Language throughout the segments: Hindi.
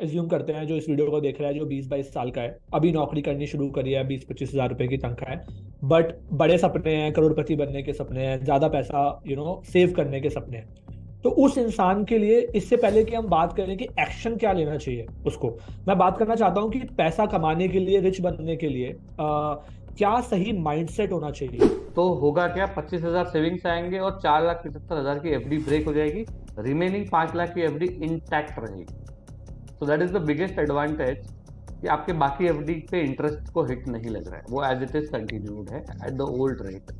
एज्यूम करते हैं जो इस वीडियो को देख रहा है, जो 20-22 साल का है, अभी नौकरी करनी शुरू करी है, 20-25 हज़ार रुपए की तनख्वाह है, बट बड़े सपने हैं, करोड़पति बनने के सपने हैं, ज्यादा पैसा सेव करने के सपने हैं। तो उस इंसान के लिए, इससे पहले कि हम बात करें कि एक्शन क्या लेना चाहिए उसको, मैं बात करना चाहता हूँ कि पैसा कमाने के लिए, रिच बनने के लिए क्या सही माइंडसेट होना चाहिए। तो होगा क्या, 25,000 सेविंग्स आएंगे और 4,75,000 की एफडी ब्रेक हो जाएगी। रिमेनिंग 5 लाख की एफडी इंटैक्ट रहेगी। सो that is the biggest advantage कि आपके बाकी एफडी पे इंटरेस्ट को हिट नहीं लग रहा है, वो एज इट इज कंटिन्यूड है एट द ओल्ड रेट।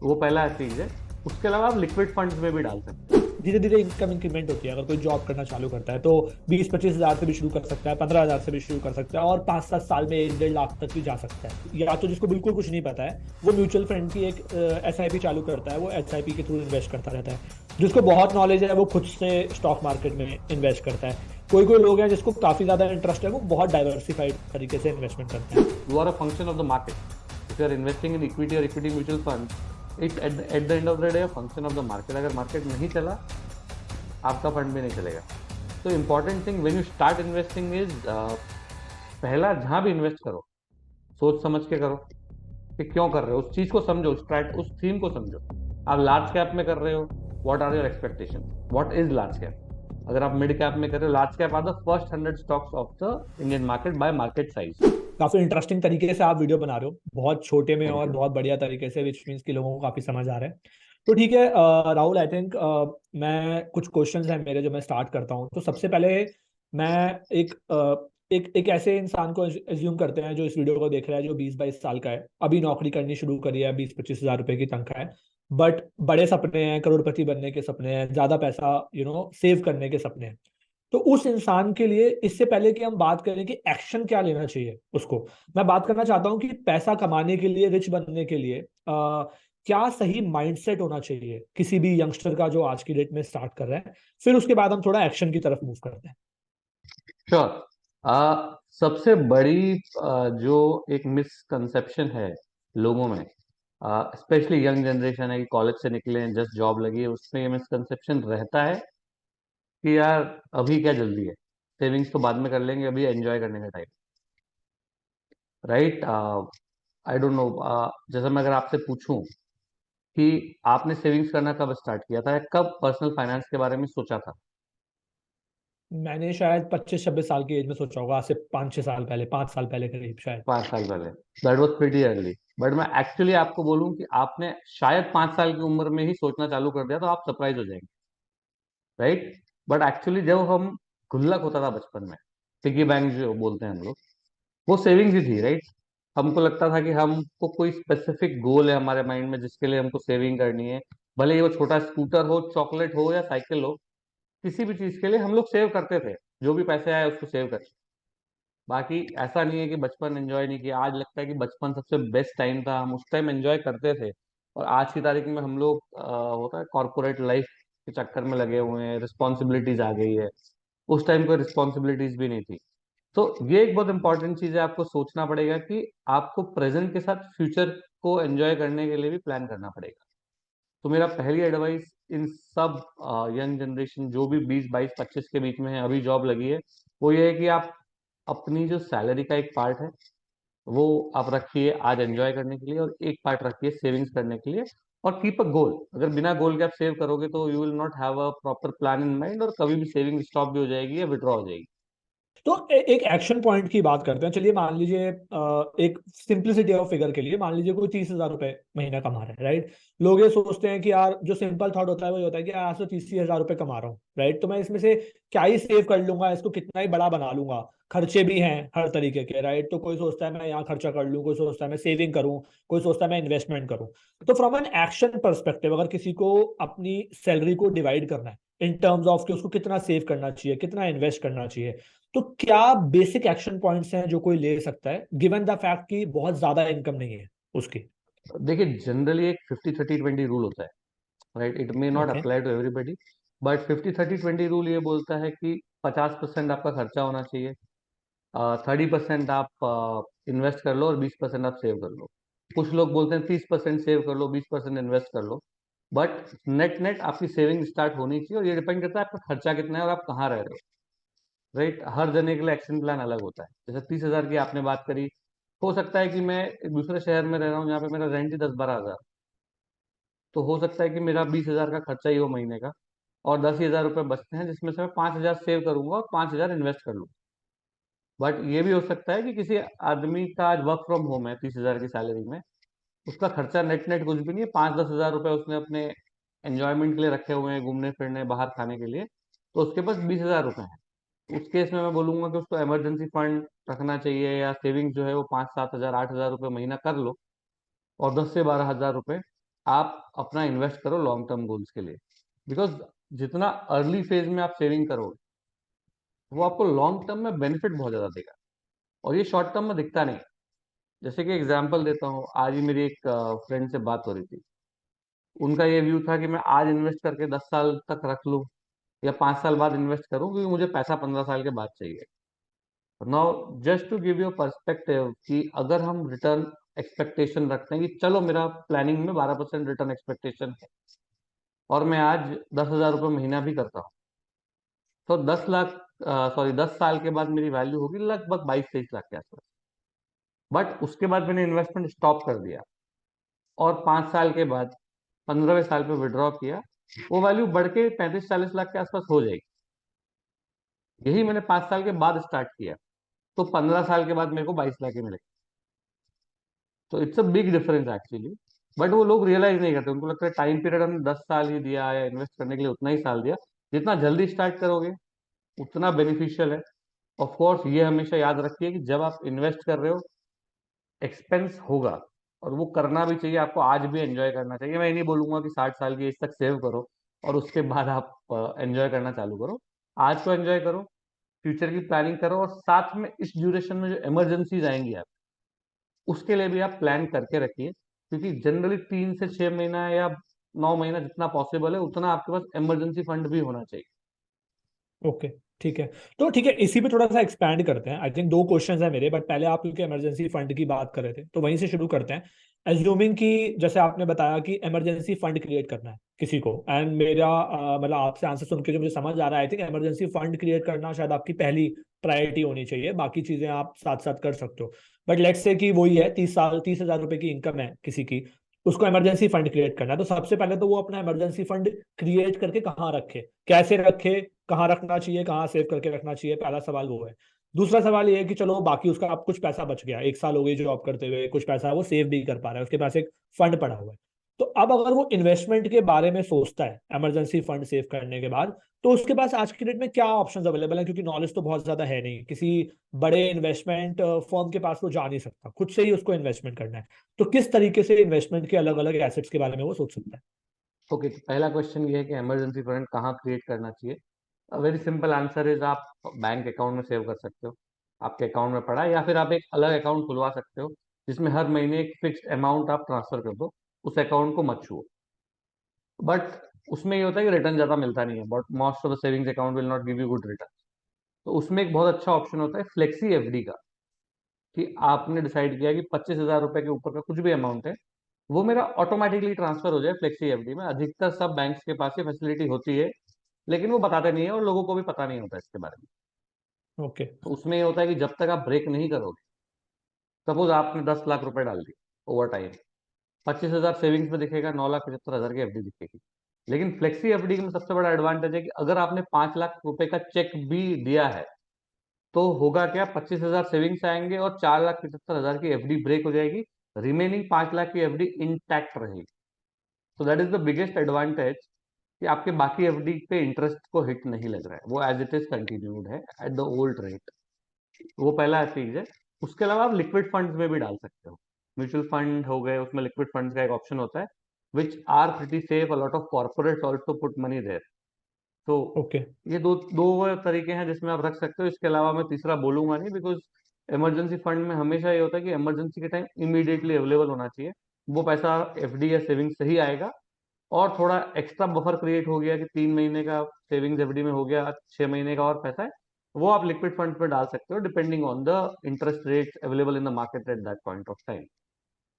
वो पहला चीज है। उसके अलावा आप लिक्विड फंड्स में भी डाल सकते हैं। धीरे धीरे इनकम इंक्रीमेंट होती है। अगर कोई जॉब करना चालू करता है तो 20-25 हज़ार से भी शुरू कर सकता है, 15 हज़ार से भी शुरू कर सकता है, और 5-7 साल में 1-1.5 लाख तक भी जा सकता है। या तो जिसको बिल्कुल कुछ नहीं पता है, वो म्यूचुअल फंड की एक SIP चालू करता है, वो SIP के थ्रू इन्वेस्ट करता रहता है। जिसको बहुत नॉलेज है वो खुद से स्टॉक मार्केट में इन्वेस्ट करता है। कोई कोई लोग हैं जिसको काफी ज्यादा इंटरेस्ट है, वो बहुत डाइवर्सिफाइड तरीके से इन्वेस्टमेंट करते हैं। You are a function of the market. If you are investing in equity और equity mutual fund, it at the end of the day function of the market. अगर मार्केट नहीं चला, आपका फंड भी नहीं चलेगा। तो important thing when you start investing is, पहला जहां भी इन्वेस्ट करो, सोच समझ के करो कि क्यों कर रहे हो। उस चीज को समझो, उस थीम को समझो। आप लार्ज कैप में कर रहे हो, what are your expectation, what is large cap. अगर आप मिड कैप में कर रहे हो, large cap are the first 100 stocks of the Indian market by market size. काफी इंटरेस्टिंग तरीके से आप वीडियो बना रहे हो, बहुत छोटे में थैंक और यू। बहुत बढ़िया तरीके से, विच मीन्स कि लोगों को काफी समझ आ रहा है। तो ठीक है राहुल, आई थिंक मैं कुछ क्वेश्चंस हैं मेरे जो मैं स्टार्ट करता हूँ। तो सबसे पहले मैं एक एक ऐसे इंसान को एज्यूम करते हैं जो इस वीडियो को देख रहा है, जो 20-22 साल का है, अभी नौकरी करनी शुरू करी है, 20-25 हज़ार रुपए की तनख्वाह है, बट बड़े सपने हैं, करोड़पति बनने के सपने हैं, ज्यादा पैसा सेव करने के सपने हैं। तो उस इंसान के लिए, इससे पहले कि हम बात करें कि एक्शन क्या लेना चाहिए उसको, मैं बात करना चाहता हूँ कि पैसा कमाने के लिए, रिच बनने के लिए क्या सही माइंडसेट होना चाहिए किसी भी यंगस्टर का जो आज की डेट में स्टार्ट कर रहा है। फिर उसके बाद हम थोड़ा एक्शन की तरफ मूव करते हैं। श्योर। सबसे बड़ी जो एक मिसकंसेप्शन है लोगों में, स्पेशली यंग जनरेशन है कि कॉलेज से निकले हैं, जस्ट जॉब लगी है, उसमें ये मिसकंसेप्शन रहता है कि यार अभी क्या जल्दी है, सेविंग्स तो बाद में कर लेंगे, अभी एंजॉय करने का time. Right. I don't know. जैसे मैं अगर आपसे पूछूं कि आपने सेविंग्स करना कब स्टार्ट किया था, या कब पर्सनल फाइनेंस के बारे में सोचा था। मैंने शायद 25-26 साल की एज में सोचा होगा, आज से 5-6 साल पहले, 5 साल पहले करीब शायद। 5 साल पहले। That was pretty early. But मैं एक्चुअली आपको बोलूं कि आपने शायद 5 साल की उम्र में ही सोचना चालू कर दिया, तो आप सरप्राइज हो जाएंगे। राइट। बट एक्चुअली जब हम गुल्लक होता था बचपन में, पिगी बैंक जो बोलते हैं हम लोग, वो सेविंग्स ही थी। राइट। हमको लगता था कि हमको कोई स्पेसिफिक गोल है हमारे माइंड में जिसके लिए हमको सेविंग करनी है। भले ही वो छोटा स्कूटर हो, चॉकलेट हो, या साइकिल हो, किसी भी चीज के लिए हम लोग सेव करते थे। जो भी पैसे आए उसको सेव कर। बाकी ऐसा नहीं है कि बचपन एंजॉय नहीं किया। आज लगता है कि बचपन सबसे बेस्ट टाइम था, हम उस टाइम एंजॉय करते थे। और आज की तारीख में हम लोग होता है कॉर्पोरेट लाइफ के चक्कर में लगे हुए हैं, रिस्पॉन्सिबिलिटीज आ गई है। उस टाइम कोई रिस्पॉन्सिबिलिटीज भी नहीं थी। तो ये एक बहुत इंपॉर्टेंट चीज है, आपको सोचना पड़ेगा कि आपको प्रेजेंट के साथ फ्यूचर को एंजॉय करने के लिए भी प्लान करना पड़ेगा। तो मेरा पहली एडवाइस इन सब यंग जनरेशन जो भी 20, 22, 25 के बीच में है, अभी जॉब लगी है, वो ये है कि आप अपनी जो सैलरी का एक पार्ट है वो आप रखिए आज एंजॉय करने के लिए, और एक पार्ट रखिए सेविंग्स करने के लिए। और कीप अ गोल। अगर बिना गोल के आप सेव करोगे तो you will not have a proper plan in mind, और कभी भी सेविंग स्टॉप भी हो जाएगी या विड्रॉ हो जाएगी। तो एक एक्शन पॉइंट की बात करते हैं। चलिए मान लीजिए एक सिंपलिसिटी ऑफ फिगर के लिए मान लीजिए कोई 30 हज़ार रुपए महीना कमा रहा है, राइट। लोग ये सोचते हैं कि यार, जो सिंपल थॉट होता है वो ये होता है कि यार आज तो 30 ही हज़ार रुपए कमा रहा हूँ, राइट, तो मैं इसमें से क्या ही सेव कर लूंगा, इसको कितना ही बड़ा बना लूंगा। खर्चे भी हैं हर तरीके के, राइट। तो कोई सोचता है मैं यहाँ खर्चा कर लूँ, कोई सोचता है मैं सेविंग करूँ, कोई सोचता है मैं इन्वेस्टमेंट करूँ। तो फ्रॉम एन एक्शन परस्पेक्टिव, अगर किसी को अपनी सैलरी को डिवाइड करना है इन टर्म्स ऑफ कि उसको कितना सेव करना चाहिए, कितना इन्वेस्ट करना चाहिए, तो क्या बेसिक एक्शन पॉइंट्स हैं जो कोई ले सकता है, गिवन द फैक्ट कि बहुत ज्यादा इनकम नहीं है उसकी। देखिए, जनरली एक 50-30-20 रूल होता है। Right. It may not okay. Apply to everybody, but 50-30-20 rule ये बोलता है कि 50% आपका खर्चा होना चाहिए, 30% आप इन्वेस्ट कर लो, और 20% आप सेव कर लो। कुछ लोग बोलते हैं 30% सेव कर लो, 20% इन्वेस्ट कर लो। बट नेट नेट आपकी सेविंग स्टार्ट होनी चाहिए, और ये डिपेंड करता है आपका खर्चा कितना है और आप कहाँ रह रहे हो। राइट। हर जने के लिए एक्शन प्लान अलग होता है। जैसे 30,000 की आपने बात करी, हो सकता है कि मैं एक दूसरे शहर में रह रहा हूँ जहाँ पे मेरा रेंट ही 10-12 हज़ार, तो हो सकता है कि मेरा 20,000 का खर्चा ही हो महीने का, और 10,000 रुपये बचते हैं जिसमें से मैं 5,000 सेव करूंगा और 5,000 इन्वेस्ट कर लूंगा। बट ये भी हो सकता है कि किसी आदमी का आज वर्क फ्रॉम होम है, 30,000 की सैलरी में, उसका खर्चा नेट नेट कुछ भी नहीं है, 5-10 हज़ार रुपये उसने अपने एंजॉयमेंट के लिए रखे हुए हैं, घूमने फिरने बाहर खाने के लिए, तो उसके पास 20,000 रुपये हैं। उस केस में मैं बोलूंगा कि उसको इमरजेंसी फंड रखना चाहिए, या सेविंग जो है वो 5-7 हज़ार 8 हज़ार रुपये महीना कर लो, और 10 से 12 हज़ार रुपये आप अपना इन्वेस्ट करो लॉन्ग टर्म गोल्स के लिए। बिकॉज जितना अर्ली फेज में आप सेविंग करोगे, वो आपको लॉन्ग टर्म में बेनिफिट बहुत ज्यादा देगा, और ये शॉर्ट टर्म में दिखता नहीं। जैसे कि एग्जांपल देता हूँ, आज ही मेरी एक फ्रेंड से बात हो रही थी। उनका ये व्यू था कि मैं आज इन्वेस्ट करके 10 साल तक रख लूँ, या 5 साल बाद इन्वेस्ट करूँ, क्योंकि मुझे पैसा 15 साल के बाद चाहिए। Now just to give you perspective कि अगर हम रिटर्न एक्सपेक्टेशन रखते हैं कि चलो मेरा प्लानिंग में 12% रिटर्न एक्सपेक्टेशन है, और मैं आज 10,000 रुपये महीना भी करता हूँ, तो 10 लाख, सॉरी 10 साल के बाद मेरी वैल्यू होगी लगभग 22-23 लाख के आसपास। बट उसके बाद मैंने इन्वेस्टमेंट स्टॉप कर दिया, और 5 साल के बाद 15वें साल पे विड्रॉ किया, वो वैल्यू बढ़ के 35-40 लाख के आसपास हो जाएगी। यही मैंने 5 साल के बाद स्टार्ट किया, तो 15 साल के बाद मेरे को 22 लाख ही मिले। तो it's a big difference actually. But वो लोग रियलाइज नहीं करते, उनको लगता है टाइम पीरियड हमने 10 साल ही दिया, या इन्वेस्ट करने के लिए उतना ही साल दिया। जितना जल्दी स्टार्ट करोगे उतना बेनिफिशियल है। ऑफ कोर्स ये हमेशा याद रखिए कि जब आप इन्वेस्ट कर रहे हो, एक्सपेंस होगा, और वो करना भी चाहिए, आपको आज भी एंजॉय करना चाहिए। मैं ये नहीं बोलूंगा कि 60 साल की एज तक सेव करो और उसके बाद आप एंजॉय करना चालू करो। आज को एंजॉय करो, फ्यूचर की प्लानिंग करो, और साथ में इस ड्यूरेशन में जो इमरजेंसीज आएंगी आप, उसके लिए भी आप प्लान करके रखिए। क्योंकि जनरली 3 से 6 महीना या 9 महीना जितना पॉसिबल है उतना आपके पास इमरजेंसी फंड भी होना चाहिए। ओके, ठीक है। तो ठीक है, इसी पे थोड़ा सा एक्सपैंड करते हैं। आई थिंक दो क्वेश्चंस है मेरे, बट पहले आप क्योंकि इमरजेंसी फंड की बात कर रहे थे तो वहीं से शुरू करते हैं। एज्यूमिंग कि जैसे आपने बताया कि इमरजेंसी फंड क्रिएट करना है किसी को, एंड मेरा मतलब आपसे आंसर सुन के जो मुझे समझ आ रहा है, I think emergency fund create करना शायद आपकी पहली प्रायोरिटी होनी चाहिए, बाकी चीजें आप साथ साथ कर सकते हो। बट लेट्स से कि वही है, 30 साल 30,000 रुपए की इनकम है किसी की, उसको इमरजेंसी फंड क्रिएट करना है, तो सबसे पहले तो वो अपना इमरजेंसी फंड क्रिएट करके कहाँ रखे, कैसे रखे, कहाँ रखना चाहिए, कहाँ सेव करके रखना चाहिए, पहला सवाल वो है। दूसरा सवाल ये है कि चलो बाकी उसका अब कुछ पैसा बच गया, 1 साल हो गई जॉब करते हुए, कुछ पैसा वो सेव भी कर पा रहा है, उसके पास एक फंड पड़ा हुआ है। तो अब अगर वो इन्वेस्टमेंट के बारे में सोचता है इमरजेंसी फंड सेव करने के बाद, तो उसके पास आज की डेट में क्या ऑप्शंस अवेलेबल है, क्योंकि नॉलेज तो बहुत ज्यादा है नहीं, किसी बड़े इन्वेस्टमेंट फर्म के पास वो जा नहीं सकता, खुद से ही उसको इन्वेस्टमेंट करना है। तो किस तरीके से इन्वेस्टमेंट के अलग अलग एसेट्स के बारे में वो सोच सकता है? ओके, तो पहला क्वेश्चन ये है कि इमरजेंसी फंड कहाँ क्रिएट करना चाहिए। वेरी सिंपल आंसर इज, आप बैंक अकाउंट में सेव कर सकते हो, आपके अकाउंट में पड़ा है, या फिर आप एक अलग अकाउंट खुलवा सकते हो जिसमें हर महीने एक फिक्स्ड अमाउंट आप ट्रांसफर कर दो, उस अकाउंट को मत छुओ। बट उसमें ये होता है कि रिटर्न ज्यादा मिलता नहीं है, but most of the savings account will not give you good return. तो उसमें एक बहुत अच्छा ऑप्शन होता है फ्लेक्सी एफडी का, कि आपने डिसाइड किया कि 25,000 रुपए के ऊपर का कुछ भी अमाउंट है, वो मेरा ऑटोमेटिकली ट्रांसफर हो जाए फ्लेक्सी एफडी में। अधिकतर सब बैंक्स के पास ये फैसिलिटी होती है, लेकिन वो बताते नहीं है, और लोगों को भी पता नहीं होता इसके बारे में। ओके। तो उसमें ये होता है कि जब तक आप ब्रेक नहीं करोगे, सपोज आपने 10 लाख रुपए डाल दिए ओवर टाइम, 25,000 सेविंग्स में दिखेगा, 9,75,000 की एफडी दिखेगी। लेकिन फ्लेक्सी एफडी में सबसे बड़ा एडवांटेज है कि अगर आपने 5 लाख रुपए का चेक भी दिया है, तो होगा क्या, 25,000 सेविंग्स आएंगे और 4,75,000 की एफडी ब्रेक हो जाएगी, रिमेनिंग 5 लाख की एफडी इंटैक्ट रहेगी। तो that is the biggest advantage, कि आपके बाकी एफडी पे इंटरेस्ट को हिट नहीं लग रहा है, वो एज इट इज कंटिन्यूड है एट द ओल्ड रेट। वो पहला चीज है। उसके अलावा आप लिक्विड फंड्स में भी डाल सकते हो। म्यूचुअल फंड हो गए, उसमें लिक्विड फंड्स का एक ऑप्शन होता है, which are pretty safe, a lot of corporates also put money there. तो ओके। ये दो दो तरीके हैं जिसमें आप रख सकते हो। इसके अलावा मैं तीसरा बोलूंगा नहीं, बिकॉज इमरजेंसी फंड में हमेशा ये होता है कि इमरजेंसी के टाइम इमीडिएटली अवेलेबल होना चाहिए। वो पैसा एफडी या सेविंग से ही आएगा, और थोड़ा एक्स्ट्रा बफर क्रिएट हो गया कि 3 महीने का सेविंग्स एफडी में हो गया, 6 महीने का और पैसा है, वो आप लिक्विड फंड में डाल सकते हो, depending on the interest rate available in the market at that point of time.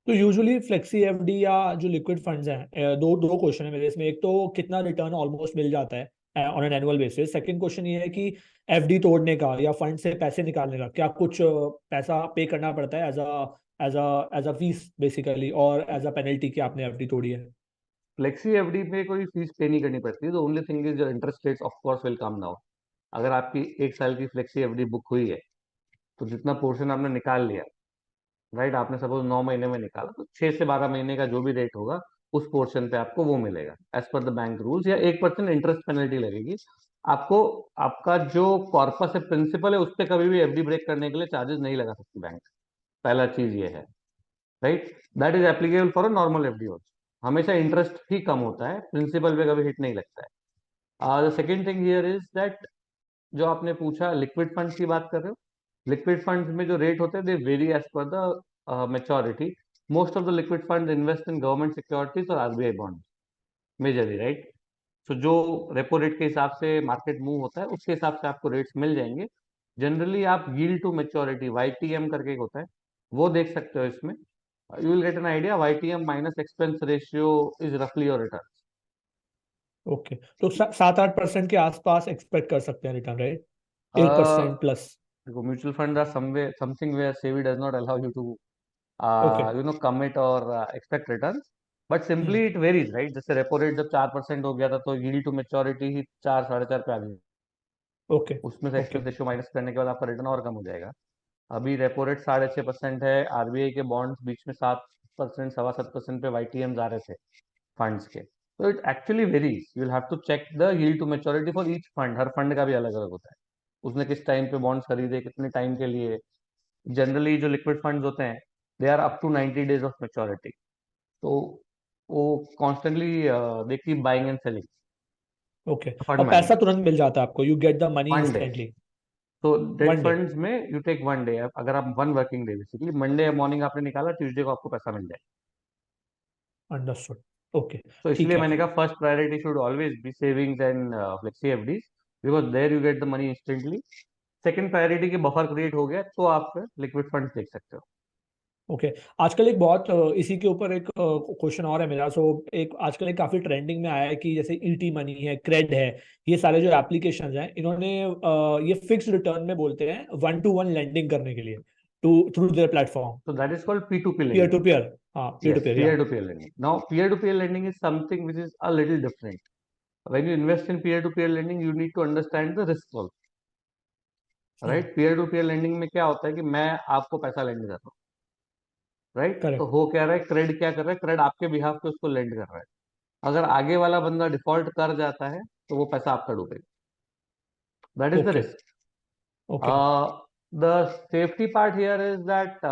तो यूजुअली फ्लेक्सी एफडी या जो लिक्विड फंड्स हैं, दो दो क्वेश्चन है मेरे इसमें। एक तो कितना रिटर्न ऑलमोस्ट मिल जाता है on an annual basis. Second question ये है कि एफडी तोड़ने का या फंड से पैसे निकालने का क्या कुछ पैसा पे करना पड़ता है एज अ फीस बेसिकली, और एज अ पेनल्टी कि आपने एफडी तोड़ी है? फ्लेक्सी एफडी में कोई फीस पे नहीं करनी पड़ती, तो only thing is your interest rates of course will come now. अगर आपकी 1 साल की फ्लेक्सी एफडी बुक हुई है, तो जितना पोर्शन आपने निकाल लिया, राइट, आपने सपोज 9 महीने में निकाला, तो 6 से 12 महीने का जो भी रेट होगा उस पोर्शन पे आपको वो मिलेगा as per the bank rules, या 1% इंटरेस्ट पेनल्टी लगेगी आपको। आपका जो कॉर्पस है, प्रिंसिपल है, उस पर कभी भी एफडी ब्रेक करने के लिए चार्जेस नहीं लगा सकती बैंक। पहला चीज ये है, right. That is applicable for a normal FD also. हमेशा इंटरेस्ट ही कम होता है, प्रिंसिपल पे कभी हिट नहीं लगता है। The second thing here is that, जो आपने पूछा लिक्विड फंड्स की बात कर रहे हो, लिक्विड फंड्स में जो रेट होते हैं they vary as per the maturity. Most of the liquid fund invest in government securities और आरबीआई बॉन्ड मेजरली, राइट। तो जो रेपो रेट के हिसाब से मार्केट मूव होता है, उसके हिसाब से आपको रेट्स मिल जाएंगे। जनरली आप यील्ड टू मेच्योरिटी, वाईटीएम करके एक होता है, वो देख सकते हो इसमें। You will get an idea, YTM minus expense ratio is रफली योर रिटर्न। ओके, तो 7-8% के आसपास एक्सपेक्ट कर सकते हैं रिटर्न, राइट? 8% प्लस। देखो, mutual fund are something where SEBI does not allow you to okay. commit or expect returns, but simply hmm. it varies, right? जैसे रेपो रेट जब 4% हो गया था, तो यील्ड टू मेच्योरिटी ही 4 साढ़े 4 पे आ गई। ओके। उसमें से ओके। एक्सपेंस रेशियो माइनस करने के बाद आपका रिटर्न और कम हो जाएगा। अभी रेपो रेट 6.5% है, आरबीआई के बॉन्ड्स बीच में 7%, 7.25% पे वाईटीएम आ रहे थे फंड्स के। तो it actually varies, you will have to check the yield to maturity for each fund. हर फंड का भी अलग अलग होता है, उसने किस टाइम पे बॉन्ड्स खरीदे, कितने टाइम के लिए। जनरली जो लिक्विड फंड्स होते हैं, they are up to 90 days of maturity. तो वो constantly they keep buying and selling. Okay, fund और पैसा मैनेजर, तुरंत मिल जाता है आपको, you get the money 1 day. Instantly? तो डेट 1 डे? फंड्स में यू टेक 1 डे। अगर आप 1 working day, basically Monday morning आपने निकाला, ट्यूसडे को आपको पैसा मिल जाए। अंडरस्टूड। ओके। तो ठीक इसलिए है। मैंने कहा first priority should always be savings and flexi FDs, because there you get the money instantly. Second priority की बफर क्रिएट हो गया, तो आप लिक्विड फंड देख सकते हो। ओके। आजकल एक बहुत इसी के ऊपर एक क्वेश्चन और है मेरा। सो एक आजकल एक काफी ट्रेंडिंग में आया है कि जैसे ईटी मनी है, क्रेड है, ये सारे जो एप्लीकेशंस हैं, इन्होंने ये फिक्स रिटर्न में बोलते हैं 1-to-1 लेंडिंग करने के लिए, to through their platform. So that is called P2P peer lending. To peer. हाँ, peer to Yes, peer, yeah. peer-to-peer lending. Now, peer-to-peer lending is something which is a little different. When you invest in peer-to-peer lending, you need to understand the risks also, hmm. right? Peer-to-peer lending में क्या होता है कि मैं आपको पैसा लेंड कर रहा हूँ, राइट। तो करेक्ट। हो क्या रहा है, क्रेड क्या कर रहा है, क्रेड आपके बिहाफ पे उसको लेंड कर रहा है। अगर आगे वाला बंदा डिफॉल्ट कर जाता है, तो वो पैसा आपका डूबेगा। That is the okay. Risk. Okay. The safety part here is that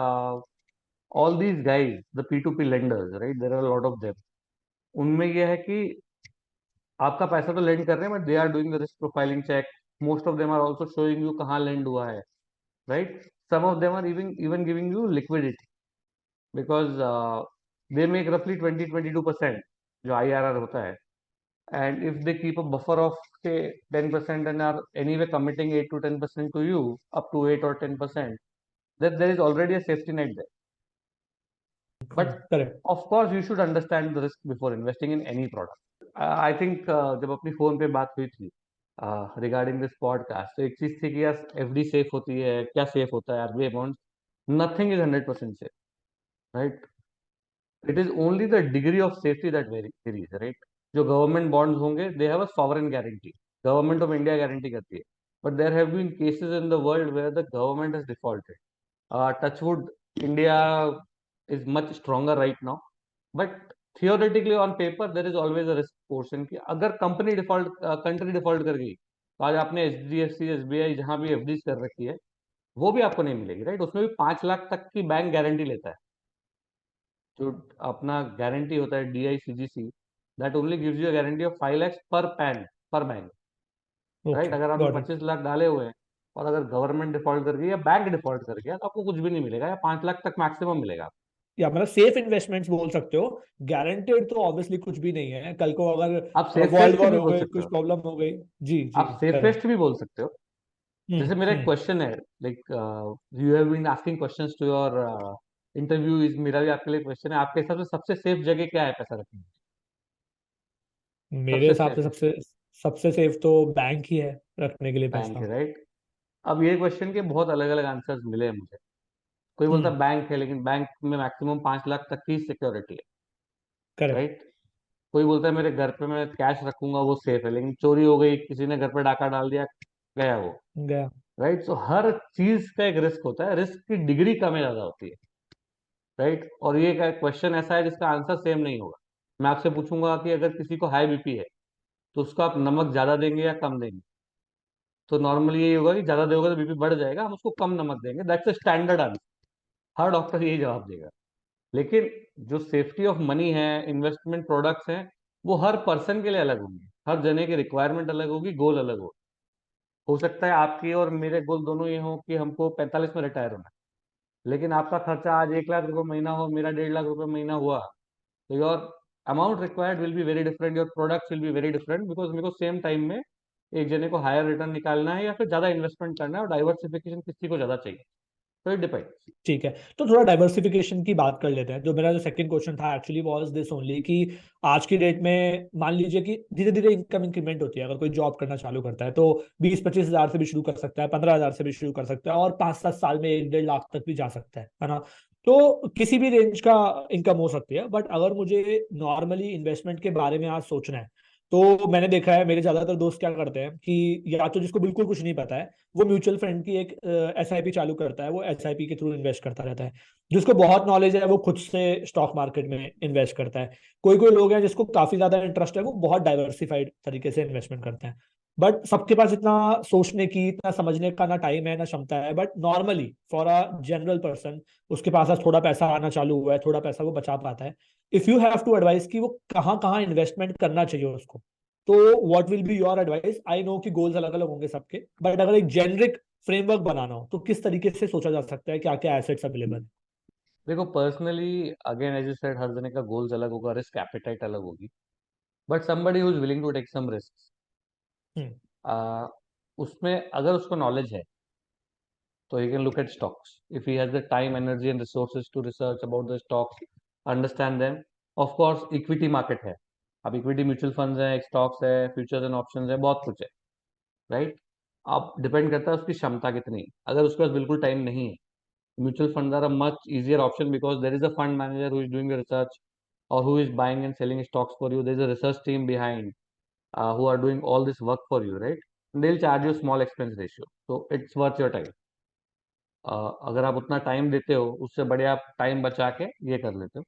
all these guys, the P2P lenders, right? There are a lot of them. उनमें यह है कि आपका पैसा तो लेंड कर रहे हैं, but they are doing the risk profiling check. Most of them are also showing you कहाँ लेंड हुआ है, right. Some of them are even giving you liquidity, because they make रफली 20-22% जो आईआरआर होता है। And if they keep a buffer of say 10% and are anyway committing 8 to 10% to you, up to 8 or 10%, that there is already a safety net there. But correct. of course you should understand the risk before investing in any product. I think जब अपनी फोन पे बात हुई थी रिगार्डिंग दिस पॉडकास्ट, तो एक चीज थी कि यार एफडी सेफ होती है क्या, सेफ होता है RBI bond? Nothing is 100% safe, right. It is only the degree of safety that varies, right. जो गवर्नमेंट बॉन्ड्स होंगे, they have a sovereign guarantee, government of India guarantee करती है। But there have been cases in the world where the government has defaulted. Touch wood, India is much stronger right now, but theoretically on paper there is always a risk portion कि अगर कंपनी डिफॉल्ट, कंट्री डिफॉल्ट कर गई, तो आज आपने एचडीएफसी एसबीआई जहां भी एफडीज कर रखी है, वो भी आपको नहीं मिलेगी, राइट। उसमें भी 5 लाख तक की बैंक गारंटी लेता है। जो अपना गारंटी होता है DICGC, that only gives you a guarantee of 5 lakhs पर पैन, पर बैंक, राइट। ओके, अगर आपने गॉट इट। 25 लाख डाले हुए हैं, और अगर गवर्नमेंट डिफॉल्ट कर गई या बैंक डिफॉल्ट कर गया, तो आपको कुछ भी नहीं मिलेगा, या 5 लाख तक मैक्सिमम मिलेगा। या मतलब सेफ इन्वेस्टमेंट्स बोल सकते हो। गारंटेड तो ऑब्वियसली कुछ भी नहीं है, कल को अगर आप वर्ल्ड सेफेस्ट वॉर भी हो बोल गए, सकते कुछ हो, प्रॉब्लम हो गई। जी जी। आप करेक्ट। सेफेस्ट भी बोल सकते हो। जैसे मेरा एक हम्म। क्वेश्चन है, like you have been asking questions to your interviews, मेरा भी आपके लिए क्वेश्चन है, आपके हिसाब से सबसे सेफ जगह क्या है पैसा रखने की? मेरे सबसे हिसाब से सेफ। सबसे सबसे सेफ तो बैंक ही है रखने के लिए बैंक है, पैसा। राइट। अब ये क्वेश्चन के बहुत अलग अलग आंसर्स मिले हैं मुझे। कोई बोलता हम्म। है बैंक है, लेकिन बैंक में मैक्सिमम 5 लाख तक की सिक्योरिटी है, करेक्ट। राइट। कोई बोलता है मेरे घर पे मैं कैश रखूंगा वो सेफ है, लेकिन चोरी हो गई, किसी ने घर पे डाका डाल दिया, गया वो, गया। राइट। सो हर चीज का एक रिस्क होता है, रिस्क की डिग्री कम या ज्यादा होती है, राइट। और ये क्वेश्चन ऐसा है जिसका आंसर सेम नहीं होगा। मैं आपसे पूछूंगा कि अगर किसी को हाई बीपी है तो उसको आप नमक ज्यादा देंगे या कम देंगे? तो नॉर्मली यही होगा कि ज्यादा दोगे तो बीपी बढ़ जाएगा, हम उसको कम नमक देंगे, that's a standard answer. Her doctor यही जवाब देगा। लेकिन जो सेफ्टी ऑफ मनी है, इन्वेस्टमेंट प्रोडक्ट्स हैं, वो हर पर्सन के लिए अलग होंगे, हर जने की रिक्वायरमेंट अलग होगी, गोल अलग हो सकता है आपकी और मेरे गोल दोनों ये हो कि हमको 45 में रिटायर होना है, लेकिन आपका खर्चा आज 1 लाख रुपए महीना हो, मेरा 1.5 लाख रुपए महीना हुआ, तो your amount required will be very different, your products will be very different, because मेरे को सेम टाइम में एक जने को हायर रिटर्न निकालना है या फिर ज्यादा इन्वेस्टमेंट करना है, और डाइवर्सिफिकेशन किसी को ज्यादा चाहिए, तो इट डिपेंड्स। ठीक है, तो थोड़ा डाइवर्सिफिकेशन की बात कर लेते हैं। जो मेरा जो सेकंड क्वेश्चन था एक्चुअली वाज दिस ओनली कि आज की डेट में मान लीजिए कि धीरे धीरे इनकम इंक्रीमेंट होती है, अगर कोई जॉब करना चालू करता है तो 20-25 हज़ार से भी शुरू कर सकता है, 15 हज़ार से भी शुरू कर सकता है, और 5-7 साल में 1-1.5 लाख तक भी जा सकता है ना। तो किसी भी रेंज का इनकम हो सकती है, बट अगर मुझे नॉर्मली इन्वेस्टमेंट के बारे में आज सोचना है, तो मैंने देखा है मेरे ज्यादातर दोस्त क्या करते हैं कि या तो जिसको बिल्कुल कुछ नहीं पता है वो म्यूचुअल फंड की एक एसआईपी चालू करता है, वो एसआईपी के थ्रू इन्वेस्ट करता रहता है। जिसको बहुत नॉलेज है वो खुद से स्टॉक मार्केट में इन्वेस्ट करता है। कोई कोई लोग हैं जिसको काफी ज्यादा इंटरेस्ट है, वो बहुत डाइवर्सिफाइड तरीके से इन्वेस्टमेंट करते हैं। बट सबके पास इतना सोचने की, इतना समझने का ना टाइम है ना क्षमता है। But normally for a general person, उसके पास आज थोड़ा पैसा आना चालू हुआ है, थोड़ा पैसा वो बचा पाता है। If you have to advice कि वो कहाँ कहाँ इन्वेस्टमेंट करना चाहिए उसको, तो what will be your advice? I know कि गोल्स अलग अलग होंगे सबके, बट अगर एक जेनरिक फ्रेमवर्क बनाना हो तो किस तरीके से सोचा जा सकता है, क्या क्या एसेट्स अवेलेबल देखो personally, again as you said, हर जने का गोल्स अलग होगा, रिस्क एपेटाइट अलग होगी, but somebody who is willing to take some risk, है? उसमें अगर उसको नॉलेज है तो he can look at stocks. If he has the time, energy and resources to research about the stocks, understand them. Of course, equity market है, अब इक्विटी म्यूचुअल फंड्स है, स्टॉक्स है, फ्यूचर्स एंड ऑप्शंस है, बहुत कुछ है, राइट। अब डिपेंड करता है उसकी क्षमता कितनी है। अगर उसके पास बिल्कुल टाइम नहीं है, mutual fund are a much easier option because there is a fund manager who is doing the research or who is buying and selling stocks for you. There is a research team behind who are doing all this work for you, right? And they'll charge you a small expense ratio, so it's worth your time. अगर आप उतना टाइम देते हो, उससे बड़े आप टाइम बचा के ये कर लेते हो।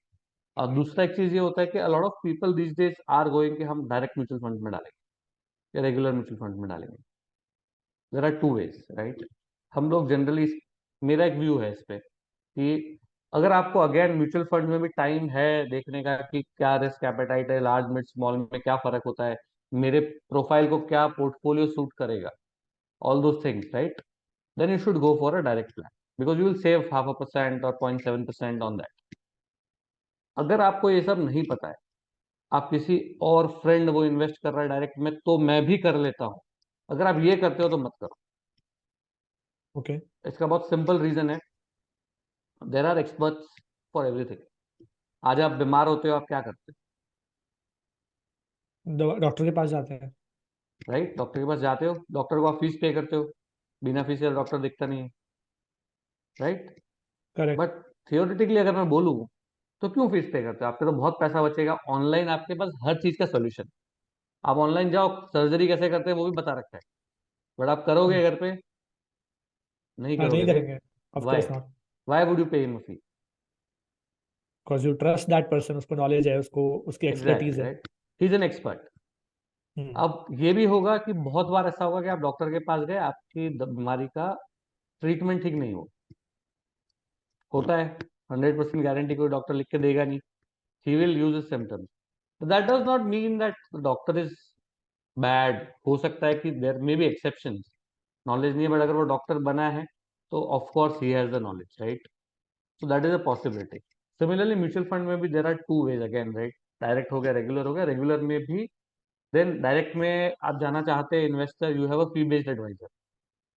और दूसरा एक चीज ये होता है कि a lot of people these days are going कि हम डायरेक्ट म्यूचुअल फंड में डालेंगे या रेगुलर म्यूचुअल फंड में डालेंगे। There are two ways, right. हम लोग जनरली, मेरा एक व्यू है इस पे कि अगर आपको अगेन म्यूचुअल फंड में भी टाइम है देखने का कि क्या रिस्क एपेटाइट है, लार्ज मिड स्मॉल में क्या फर्क होता है, मेरे प्रोफाइल को क्या पोर्टफोलियो सूट करेगा, all those things, right, then you should go for a direct plan because you will save 0.5% or 0.7% on that. अगर आपको ये सब नहीं पता है, आप किसी और फ्रेंड वो इन्वेस्ट कर रहा है डायरेक्ट में तो मैं भी कर लेता हूँ, अगर आप ये करते हो तो मत करो। ओके। इसका बहुत सिंपल रीजन है, there are experts for everything. आज आप बीमार होते हो, आप क्या करते डॉक्टर के पास जाते हैं। हो, राइट। डॉक्टर के पास जाते हो, डॉक्टर को आप फीस पे करते हो, बिना फीस के डॉक्टर दिखता नहीं है, राइट। करेक्ट। बट थियोरिटिकली अगर मैं बोलूँ तो क्यों फीस पे करते हो? आपके तो बहुत पैसा बचेगा, ऑनलाइन आपके पास हर चीज का सोल्यूशन। आप ऑनलाइन जाओ, सर्जरी कैसे करते हैं वो भी बता रखा है, बट आप करोगे घर पे? नहीं हाँ, करोगे, नहीं राइट। करेंगे। Of why? Course not. Why would you pay him fee? Because you trust that person, उसको नॉलेज है, उसको उसकी एग्जैक्टली, एक्सपर्टीज है। Right. He is an expert. Hmm. अब ये भी होगा कि बहुत बार ऐसा होगा कि आप डॉक्टर के पास गए, आपकी बीमारी का ट्रीटमेंट ठीक नहीं हो, होता है। 100% गारंटी कोई डॉक्टर लिख के देगा नहीं। He will use his symptoms, that does not mean that doctor is bad. हो सकता है कि there may be exception, knowledge नहीं है, बट अगर वो डॉक्टर बना है तो of course he has the knowledge, right. So that is a possibility. Similarly mutual fund में भी there are two ways again, right. Direct हो गया, रेगुलर हो गया। रेगुलर में भी देन डायरेक्ट में आप जाना चाहते हैं investor, you have a fee based advisor,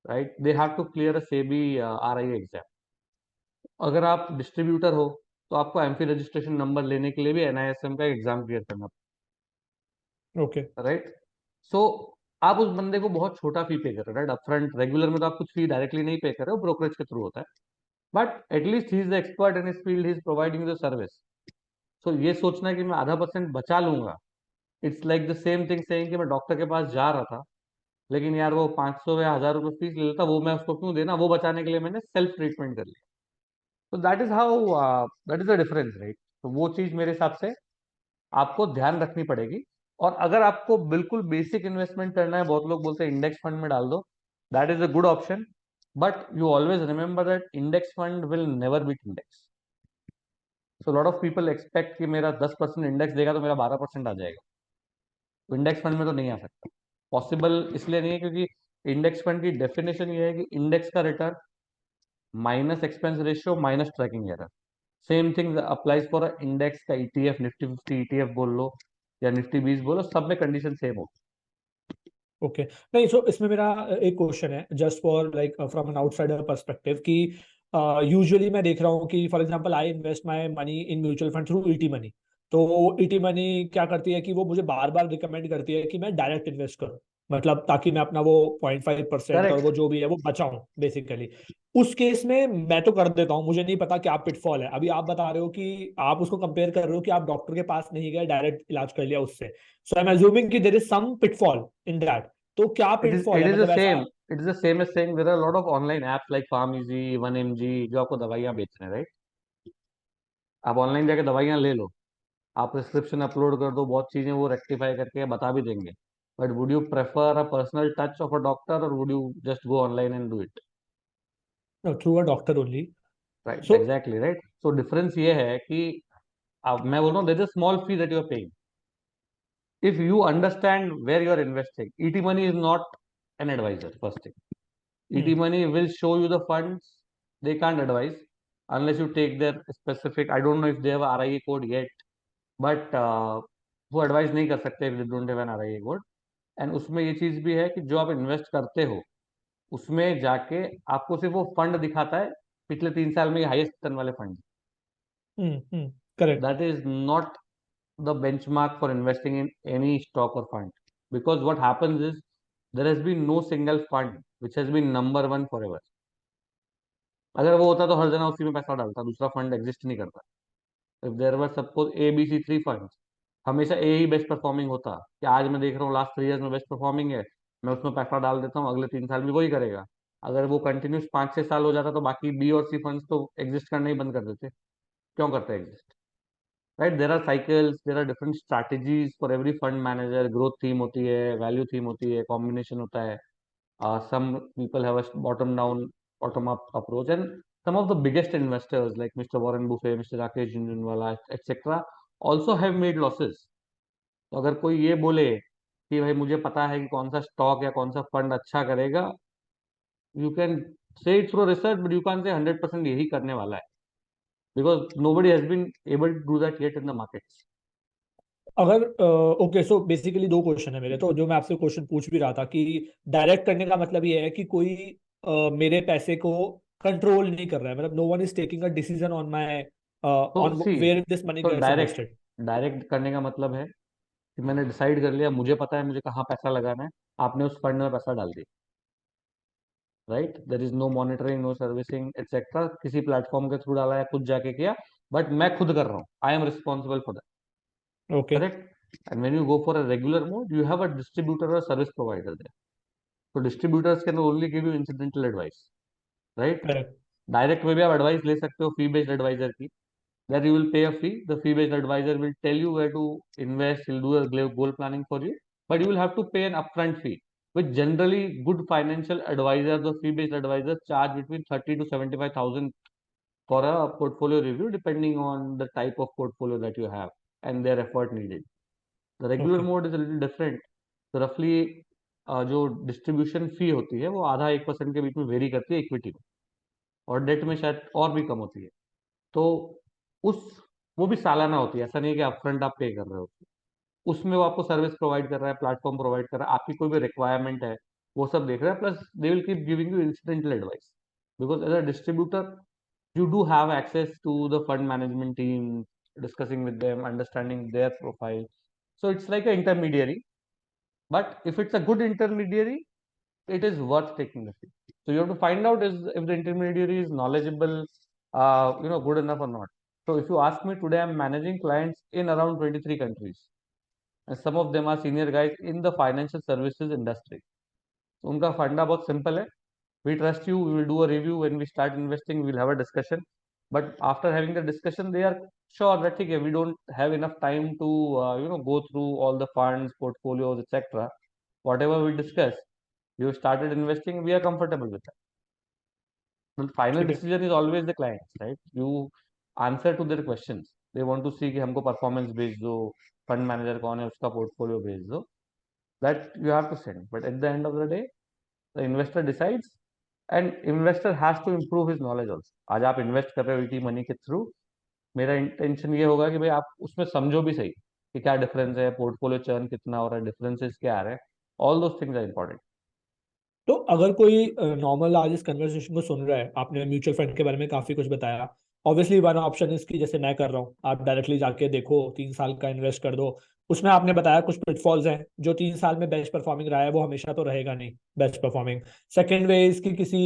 right. They have to clear a SEBI RI exam. अगर आप डिस्ट्रीब्यूटर हो तो आपको एमफी रजिस्ट्रेशन नंबर लेने के लिए भी एनआईएसएम का एग्जाम क्लियर करना ओके। पड़ता है, राइट। सो आप उस बंदे को बहुत छोटा फी पे कर रहे हो, राइट? अपफ्रंट रेगुलर में तो आप कुछ फी डायरेक्टली नहीं पे कर रहे हो, ब्रोकरेज के थ्रू होता है, but at least he is the expert in his field, he is providing the service. So ये सोचना है कि मैं आधा परसेंट बचा लूंगा, it's like the same thing saying कि मैं डॉक्टर के पास जा रहा था, लेकिन यार वो 500 या 1000 रुपये फीस ले लेता, वो मैं उसको क्यों देना, वो बचाने के लिए मैंने सेल्फ ट्रीटमेंट कर लिया। तो that is how, that is the difference, right? तो वो चीज मेरे हिसाब से आपको ध्यान रखनी पड़ेगी। और अगर आपको बिल्कुल बेसिक इन्वेस्टमेंट करना है, बहुत लोग बोलते हैं इंडेक्स फंड में डाल दो, that is a good option, but you always remember that index fund will never beat index. So lot of people expect कि मेरा 10% इंडेक्स देगा तो मेरा 12% आ जाएगा, तो इंडेक्स फंड में तो नहीं आ सकता। पॉसिबल इसलिए नहीं है क्योंकि इंडेक्स फंड की डेफिनेशन ये है कि इंडेक्स का return minus expense ratio minus tracking error. Same thing applies for index का ईटीएफ, निफ्टी 50 ईटीएफ बोल लो या निफ्टी 20 बोलो, सब में कंडीशन सेम हो। ओके। नहीं, सो इसमें मेरा एक क्वेश्चन है, just for like from an outsider perspective, कि यूजुअली मैं देख रहा हूँ कि for example I invest my money in mutual fund through ET money. तो ईटी मनी क्या करती है कि वो मुझे बार बार रिकमेंड करती है कि मैं डायरेक्ट इन्वेस्ट करूँ, मतलब ताकि मैं अपना वो 0.5% और करेक्ट। वो जो भी है वो बचाऊं बेसिकली। उस केस में मैं तो कर देता हूँ, मुझे नहीं पता क्या पिटफॉल है। अभी आप बता रहे हो कि आप उसको कंपेयर कर रहे हो कि आप डॉक्टर के पास नहीं गए, डायरेक्ट इलाज कर लिया उससे। सो आई एम अज्यूमिंग कि there is some pitfall in that. तो क्या पिटफॉल इट है, इज द मतलब सेम, ऐसा? It is the same as saying there are lot of online apps like PharmEasy, 1mg, जो आपको दवाइयां बेच रहे हैं, राइट? आप ऑनलाइन जाके दवाइयां ले लो, आप प्रिस्क्रिप्शन अपलोड कर दो, बहुत चीजें वो रेक्टिफाई करके बता भी देंगे, but would you prefer a personal touch of a doctor और would you just go online and do it? Through a doctor only. Right, so exactly, right. So difference ये है कि अब मैं बोल रहा हूँ there is a small fee that you are paying if you understand where you are investing. ET Money is not an advisor, first thing. ET Money will show you the funds. They can't advise unless you take their specific. I don't know if they have RIA code yet, but वो एडवाइस नहीं कर सकते if they don't have an RIA code. And उसमें ये चीज भी है कि जो आप इन्वेस्ट करते हो उसमें जाके आपको सिर्फ वो फंड दिखाता है, पिछले 3 साल में हाईएस्ट रिटर्न वाले fund. Correct. That is not the benchmark for investing in any stock or fund, because what happens is there has been no single fund which has been number one forever. अगर वो होता तो हर जना उसी में पैसा डालता, दूसरा फंड एग्जिस्ट नहीं करता। If there were suppose ABC 3 fund, हमेशा ए ही बेस्ट परफॉर्मिंग होता, कि आज मैं देख रहा हूँ लास्ट 3 ईयर्स में बेस्ट परफॉर्मिंग है, मैं उसमें पैसा डाल देता हूँ, अगले 3 साल भी वही करेगा। अगर वो कंटिन्यूस 5-6 साल हो जाता तो बाकी बी और सी फंड्स तो एग्जिस्ट करना ही बंद कर देते। क्यों करते exist? Right, there are cycles, there are different strategies for every fund manager. Growth theme होती है, वैल्यू थीम होती है, कॉम्बिनेशन होता है। Some people have a bottom down, bottom up approach, and some of the biggest investors like Mr. Warren Buffett, Mr. Rakesh Jhunjhunwala, etc. also have made losses. तो अगर कोई ये बोले कि भाई मुझे पता है कि कौन सा स्टॉक या कौन सा फंड अच्छा करेगा, you can say it through research, but you can say 100% यही करने वाला है, because nobody has been able to do that yet in the markets. अगर ओके, सो बेसिकली दो क्वेश्चन है मेरे, तो जो मैं आपसे क्वेश्चन पूछ भी रहा था कि डायरेक्ट करने का मतलब ये है कि कोई मेरे पैसे को कंट्रोल नहीं कर रहा है, मतलब no one is taking a decision on my तो on see, where this money तो गेट्स डायरेक्ट इन्वेस्टेड। डायरेक्ट करने का मतलब है कि मैंने डिसाइड कर लिया, मुझे पता है मुझे कहाँ पैसा लगाना है, आपने उस फंड में पैसा डाल दिया, right? There is no monitoring, no servicing etcetera, किसी प्लेटफॉर्म के थ्रू डाला या खुद जाके किया, बट मैं खुद कर रहा हूँ, I am responsible for that, okay. Correct? And when you go for a regular mode, you have a distributor और सर्विस प्रोवाइडर देयर। तो distributors can only give you incidental advice, right? Correct. Direct में भी आप एडवाइस ले सकते हो फी बेस्ड एडवाइजर की, that you will pay a fee. The fee-based advisor will tell you where to invest. He'll do a goal planning for you, but you will have to pay an upfront fee. Which generally good financial advisors, the fee-based advisors charge between 30 to 75,000 for a portfolio review, depending on the type of portfolio that you have and their effort needed. The regular okay. mode is a little different. So roughly जो डिस्ट्रीब्यूशन फी होती है वो आधा 1% के बीच में वेरी करती है इक्विटी में, और डेट में शायद और भी कम होती है। तो उस वो भी सालाना होती है, ऐसा नहीं है कि अपफ्रंट आप पे कर रहे हो। उसमें वो आपको सर्विस प्रोवाइड कर रहा है, प्लेटफॉर्म प्रोवाइड कर रहा है, आपकी कोई भी रिक्वायरमेंट है वो सब देख रहा है, plus they will keep giving you incidental advice, because as a distributor you do have access to the fund management team, discussing with them, understanding their profile. So it's like an intermediary, But if it's a good intermediary, it is worth taking the fee. So you have to find out is if the intermediary is knowledgeable, good enough or not. So if you ask me today, I'm managing clients in around 23 countries, and some of them are senior guys in the financial services industry. So उनका फंडा बहुत सिंपल है. We trust you. We will do a review when we start investing. We'll have a discussion. But after having the discussion, they are sure that okay, we don't have enough time to go through all the funds, portfolios, etc. Whatever we discuss, you started investing. We are comfortable with that. The final ठीक है. decision is always the client's, right? You answer to their questions. They want to see कि हमको performance भेज दो, fund manager कौन है उसका portfolio भेज दो. That you have to send. But at the end of the day, the investor decides, and investor has to improve his knowledge also. आज आप invest कर रहे हो ET money के through, मेरा इंटेंशन ये होगा कि भाई आप उसमें समझो भी सही कि क्या डिफरेंस है, पोर्टफोलियो चर्न कितना हो रहा है, डिफरेंसेस क्या आ रहे हैं. All those things are important. तो अगर कोई नॉर्मल आज इस कन्वर्सेशन को सुन रहा है, आपने म्यूचुअल फंड के बारे में काफी कुछ बताया. ऑब्वियसली वन ऑप्शन इसकी जैसे मैं कर रहा हूँ, आप डायरेक्टली जाके देखो 3 साल का इन्वेस्ट कर दो. उसमें आपने बताया कुछ पिटफॉल्स हैं. जो 3 साल में बेस्ट परफॉर्मिंग रहा है वो हमेशा तो रहेगा नहीं बेस्ट परफॉर्मिंग. सेकेंड वे इसकी किसी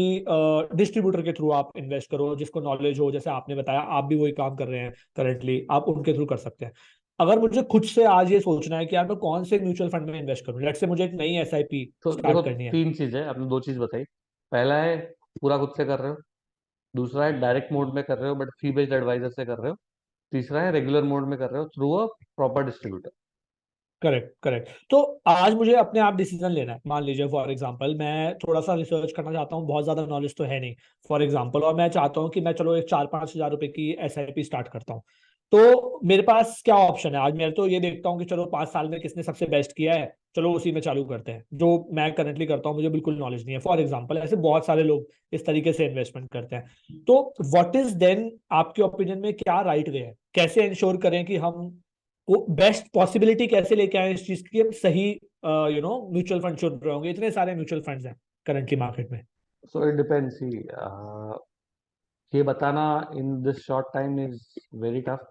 डिस्ट्रीब्यूटर के थ्रू आप इन्वेस्ट करो जिसको नॉलेज हो, जैसे आपने बताया आप भी वही काम कर रहे हैं करंटली, आप उनके थ्रू कर सकते हैं. अगर मुझे खुद से आज ये सोचना है कि यार मैं कौन से म्यूचुअल फंड में इन्वेस्ट करूं, लेट्स से मुझे एक नई एसआईपी तो देखो स्टार्ट करनी है. तीन चीज है, आपने दो चीज बताई. पहला है पूरा खुद से कर रहे हो. दूसरा है डायरेक्ट मोड में कर रहे हो बट फी बेस्ड एडवाइजर से कर रहे हो. तीसरा है रेगुलर मोड में कर रहे हो through a proper distributor. Correct correct. तो आज मुझे अपने आप डिसीजन लेना है. मान लीजिए फॉर एग्जांपल मैं थोड़ा सा रिसर्च करना चाहता हूँ, बहुत ज्यादा नॉलेज तो है नहीं फॉर एग्जांपल, और मैं चाहता हूँ कि मैं चलो एक 4-5 हज़ार रुपए की एसआईपी स्टार्ट करता हूँ. तो मेरे पास क्या ऑप्शन है आज? मैं तो ये देखता हूँ कि चलो 5 साल में किसने सबसे बेस्ट किया है, चलो उसी में चालू करते हैं. जो मैं करंटली करता हूँ मुझे बिल्कुल नॉलेज नहीं है फॉर एग्जाम्पल. ऐसे बहुत सारे लोग इस तरीके से इन्वेस्टमेंट करते हैं. तो व्हाट इज देन आपके ओपिनियन में क्या राइट वे है? कैसे इंश्योर करें कि हम वो बेस्ट पॉसिबिलिटी कैसे लेके आए इस चीज की, हम सही म्यूचुअल फंड चुन रहे होंगे? इतने सारे म्यूचुअल फंड्स हैं करंटली मार्केट में. So it depends. ये बताना in this short time is very tough.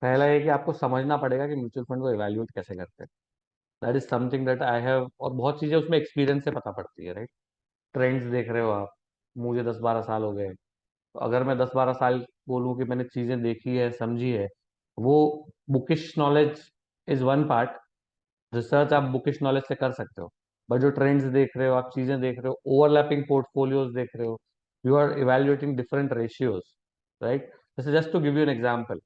पहला है कि आपको समझना पड़ेगा कि म्यूचुअल फंड को इवैल्यूएट कैसे करते हैं. That is something that I have. और बहुत चीजें उसमें एक्सपीरियंस से पता पड़ती है, राइट? ट्रेंड्स देख रहे हो आप. मुझे 10-12 साल हो गए. तो अगर मैं 10-12 साल बोलूँ कि मैंने चीजें देखी है, समझी है, वो bookish knowledge is one part. Research आप बुकिश नॉलेज से कर सकते हो. बट जो ट्रेंड्स देख रहे हो, आप चीजें देख रहे हो, ओवरलैपिंग पोर्टफोलियोज देख रहे हो, you are evaluating different ratios, right? जैसे just to give you an example,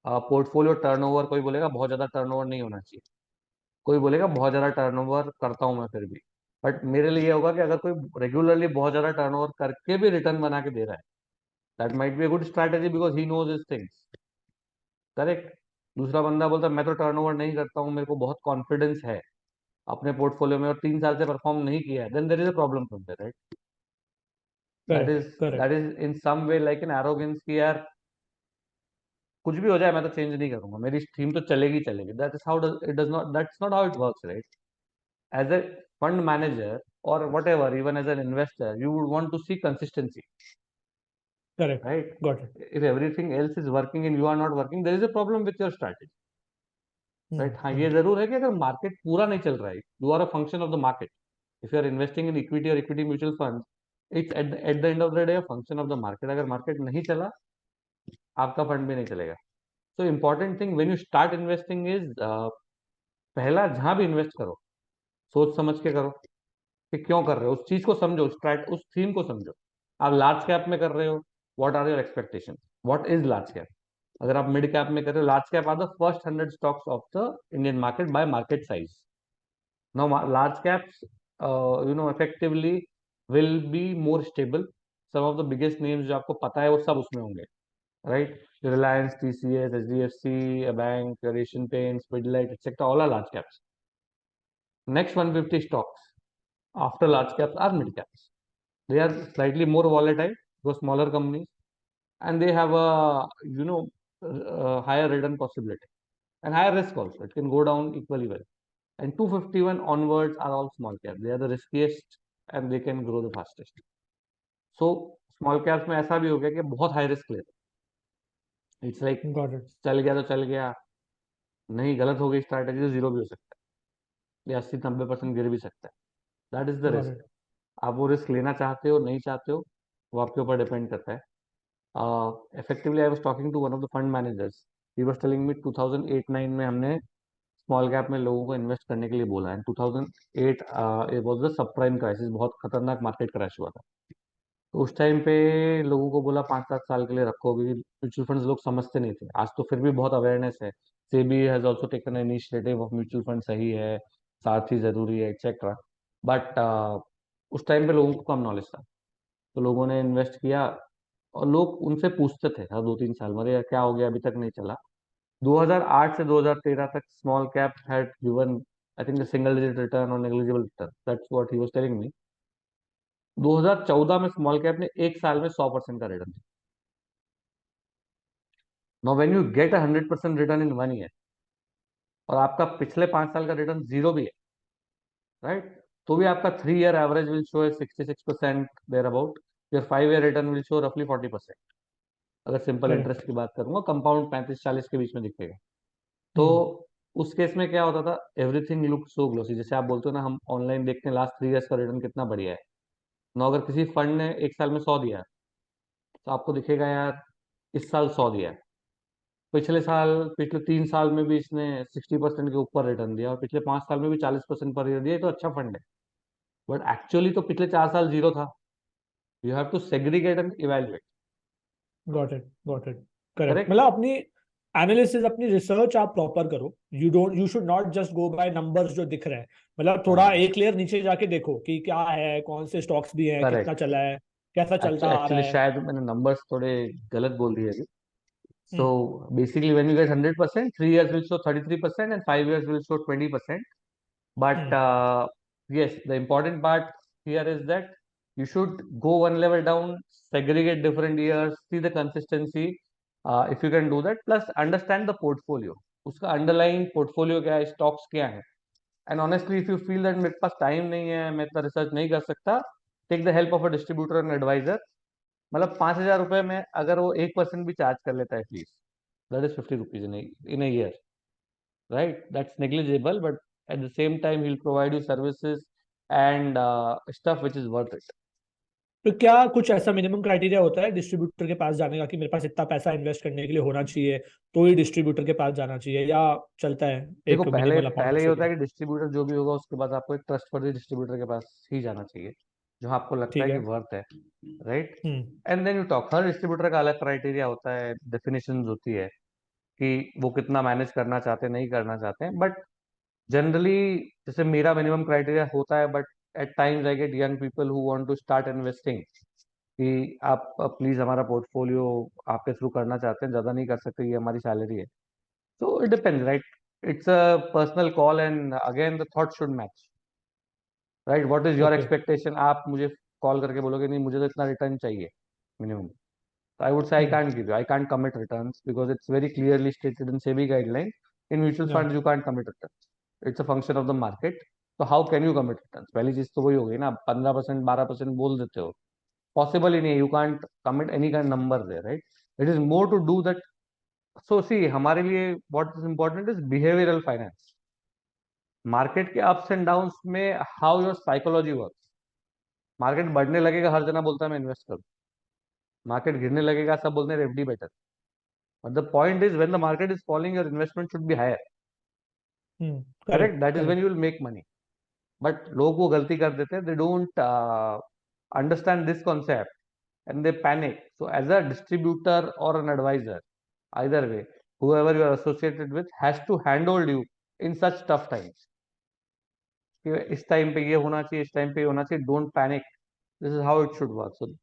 portfolio turnover, कोई बोलेगा बहुत ज्यादा टर्नओवर नहीं होना चाहिए, कोई बोलेगा बहुत ज्यादा टर्नओवर करता हूं मैं फिर भी. बट मेरे लिए ये होगा कि अगर कोई रेगुलरली बहुत ज्यादा टर्नओवर करके भी रिटर्न बना के दे रहा है, that might be a good strategy because he knows his things. Correct. दूसरा बंदा बोलता है मैं तो टर्नओवर नहीं करता हूँ, मेरे को बहुत कॉन्फिडेंस है अपने पोर्टफोलियो में और 3 साल से परफॉर्म नहीं किया है, then there is a problem from there, right? That correct is correct. That is in some way like an arrogance कि यार कुछ भी हो जाए मैं तो चेंज नहीं करूंगा, मेरी थीम तो चलेगी चलेगी. That is how it does not, that's not how it works, right? As a fund manager or whatever, even as an investor, you would want to see consistency, correct. right? Got it. If everything else is working and you are not working, there is a problem with your strategy, right? हाँ, ये हम्म. जरूर है कि अगर मार्केट पूरा नहीं चल रहा है, you are a function of the market. If you are investing in equity or equity mutual funds, it's at the end of the day a function of the market. अगर मार्केट नहीं चला, आपका फंड भी नहीं चलेगा. So important thing when you start investing is पहला जहां भी इन्वेस्ट करो, सोच समझ के करो कि क्यों कर रहे हो, उस चीज को समझो, उस थीम को समझो. आप लार्ज कैप में कर रहे हो, what are your expectation, what is large cap? अगर आप मिड कैप में कर रहे हो, large cap are the first 100 stocks of the Indian market by market size. Now large caps effectively will be more stable. some of the biggest names जो आपको पता है वो सब उसमें होंगे, right? Reliance, TCS, HDFC, a bank, Asian Paints, Pidilite, etc. all are large caps. Next 150 stocks after large caps are mid caps. They are slightly more volatile, those smaller companies, and they have a higher return possibility and higher risk also. It can go down equally well. And 251 onwards are all small cap. They are the riskiest and they can grow the fastest. So small caps में ऐसा भी हो गया कि बहुत हाई रिस्क लेते. It's like got it. चल गया तो चल गया, नहीं गलत हो गई स्ट्रैटेजी तो जीरो भी हो सकता या 80-90% गिर भी सकता है। That is the got risk. It. आप वो रिस्क लेना चाहते हो नहीं चाहते हो, वो आपके ऊपर डिपेंड करता है। Effectively, I was talking to one of the fund managers. He was telling me 2008-9 में हमने स्मॉल कैप में लोगों को इन्वेस्ट करने के लिए बोला है। 2008 it was the सब प्राइम क्राइसिस, बहुत खतरनाक मार्केट क्रैश हुआ था। तो उस टाइम पे लोगों को बोला 5-7 साल के लिए रखो, क्योंकि म्यूचुअल फंड्स लोग समझते नहीं थे। आज तो फिर भी बहुत अवेयरनेस है। SEBI has also taken initiative of mutual fund सही है, साथ ही जरूरी है, एक्सेट्रा। बट उस टाइम पे लोगों को कम नॉलेज था, तो लोगों ने इन्वेस्ट किया। और लोग उनसे पूछते थे हर 2-3 साल में, "अरे यार क्या हो गया, अभी तक नहीं चला"। 2008 से 2013 तक small cap had given I think single digit return और negligible return, that's what he was telling me. 2014 में स्मॉल कैप ने एक साल में 100% का रिटर्न दिया। Now when you get 100% return in 1 year, और आपका पिछले 5 साल का रिटर्न जीरो भी है, राइट, तो भी आपका 3 year average will show 66% there about. Your 5 year return will show रफली 40%। अगर सिंपल करेक्ट। इंटरेस्ट की बात करूंगा, कंपाउंड 35-40 के बीच में दिखेगा। तो हम्म। उस केस में क्या होता था, एवरीथिंग लुक सो ग्लोसी। जैसे आप बोलते हो ना, हम ऑनलाइन देखते हैं लास्ट 3 ईयर्स का रिटर्न कितना बढ़िया है। ना अगर किसी फंड ने एक साल में 100 दिया, तो आपको दिखेगा यार इस साल 100 दिया है। पिछले साल, पिछले 3 साल में भी इसने 60% के ऊपर रिटर्न दिया, और पिछले 5 साल में भी 40% पर ईयर दिया, ये तो अच्छा फंड है। बट एक्चुअली तो पिछले 4 साल जीरो था। You have to segregate and evaluate. Got it, got it. Correct, correct. मतलब अपनी एनालिसिस, अपनी रिसर्च आप प्रॉपर करो। You should not just go by numbers जो दिख रहे हैं। मतलब थोड़ा एक लेयर नीचे जाके देखो कि क्या है, कौन से स्टॉक्स भी हैं, कितना करेक्ट। चला है, कैसा चलता आ रहा एक्चुअली है। शायद मैंने नंबर्स थोड़े गलत बोल दिए अभी। So hmm. basically, when you get 100%, 3 years will show 33% and 5 years will show 20%. But hmm. yes, the important part here is that you should go one level down, segregate different years, see the consistency. If you can do that, plus understand the portfolio. उसका underlying portfolio क्या है, stocks क्या है। And honestly, if you feel that मेरे पास time नहीं है, मैं इतना research नहीं कर सकता, take the help of a distributor and advisor। मतलब 5,000 रुपए में अगर वो 1% भी चार्ज कर लेता है please, that is 50 rupees in a year, right? That's negligible, but at the same time he'll provide you services and stuff which is worth it। तो क्या कुछ ऐसा मिनिमम क्राइटेरिया होता है डिस्ट्रीब्यूटर के पास जाने का कि मेरे पास इतना पैसा इन्वेस्ट करने के लिए होना चाहिए, तो ही डिस्ट्रीब्यूटर के पास जाना चाहिए, या चलता है देखो, एक पहले मिनिमल अमाउंट पहले ये से होता भी? है कि डिस्ट्रीब्यूटर जो भी होगा उसके बाद आपको एक ट्रस्टवर्दी डिस्ट्रीब्यूटर के पास ही जाना चाहिए, जो आपको लगता ठीक है कि है। वर्थ है, right. Hmm. And then you talk, हर डिस्ट्रीब्यूटर का अलग क्राइटेरिया होता है, डेफिनेशन होती है कि वो कितना मैनेज करना चाहते हैं, नहीं करना चाहते हैं। बट जनरली, जैसे मेरा मिनिमम क्राइटेरिया होता है, but at times I get young people who want to start investing, कि आप प्लीज हमारा पोर्टफोलियो आपके थ्रू करना चाहते हैं, ज्यादा नहीं कर सकते, ये हमारी सैलरी है। तो it depends, right. It's a personal call, and again the thought should match, right. What is your okay. Expectation? आप मुझे कॉल करके बोलोगे नहीं मुझे तो इतना रिटर्न चाहिए मिनिमम, तो I would say I hmm. Can't give you, I can't commit returns, because it's very clearly stated in SEBI guideline. In mutual या। Fund you can't commit return, it's a function of the market. तो how can you commit return? पहली चीज तो वही हो गई ना, 15% 12% बोल देते हो, पॉसिबल ही नहीं है। You can't commit any kind number there, right. It is more to do that. So see, हमारे लिए what is important is behavioural finance. Market के अप्स एंड डाउन्स में how your psychology work. Market बढ़ने लगेगा, हर जना बोलता है मैं इन्वेस्ट करूं। मार्केट गिरने लगेगा, सब बोलते हैं FD better. But the point is when the market is falling, your investment should be higher, hmm. Correct. Correct, that is when correct. You will make money. बट लोग वो गलती कर देते हैं, they don't understand this concept, and they panic. So as a distributor or an advisor, either way, whoever you are associated with has to handhold you in such tough times, कि इस टाइम पे ये होना चाहिए, इस टाइम पे ये होना चाहिए, don't panic, this is how it should work. So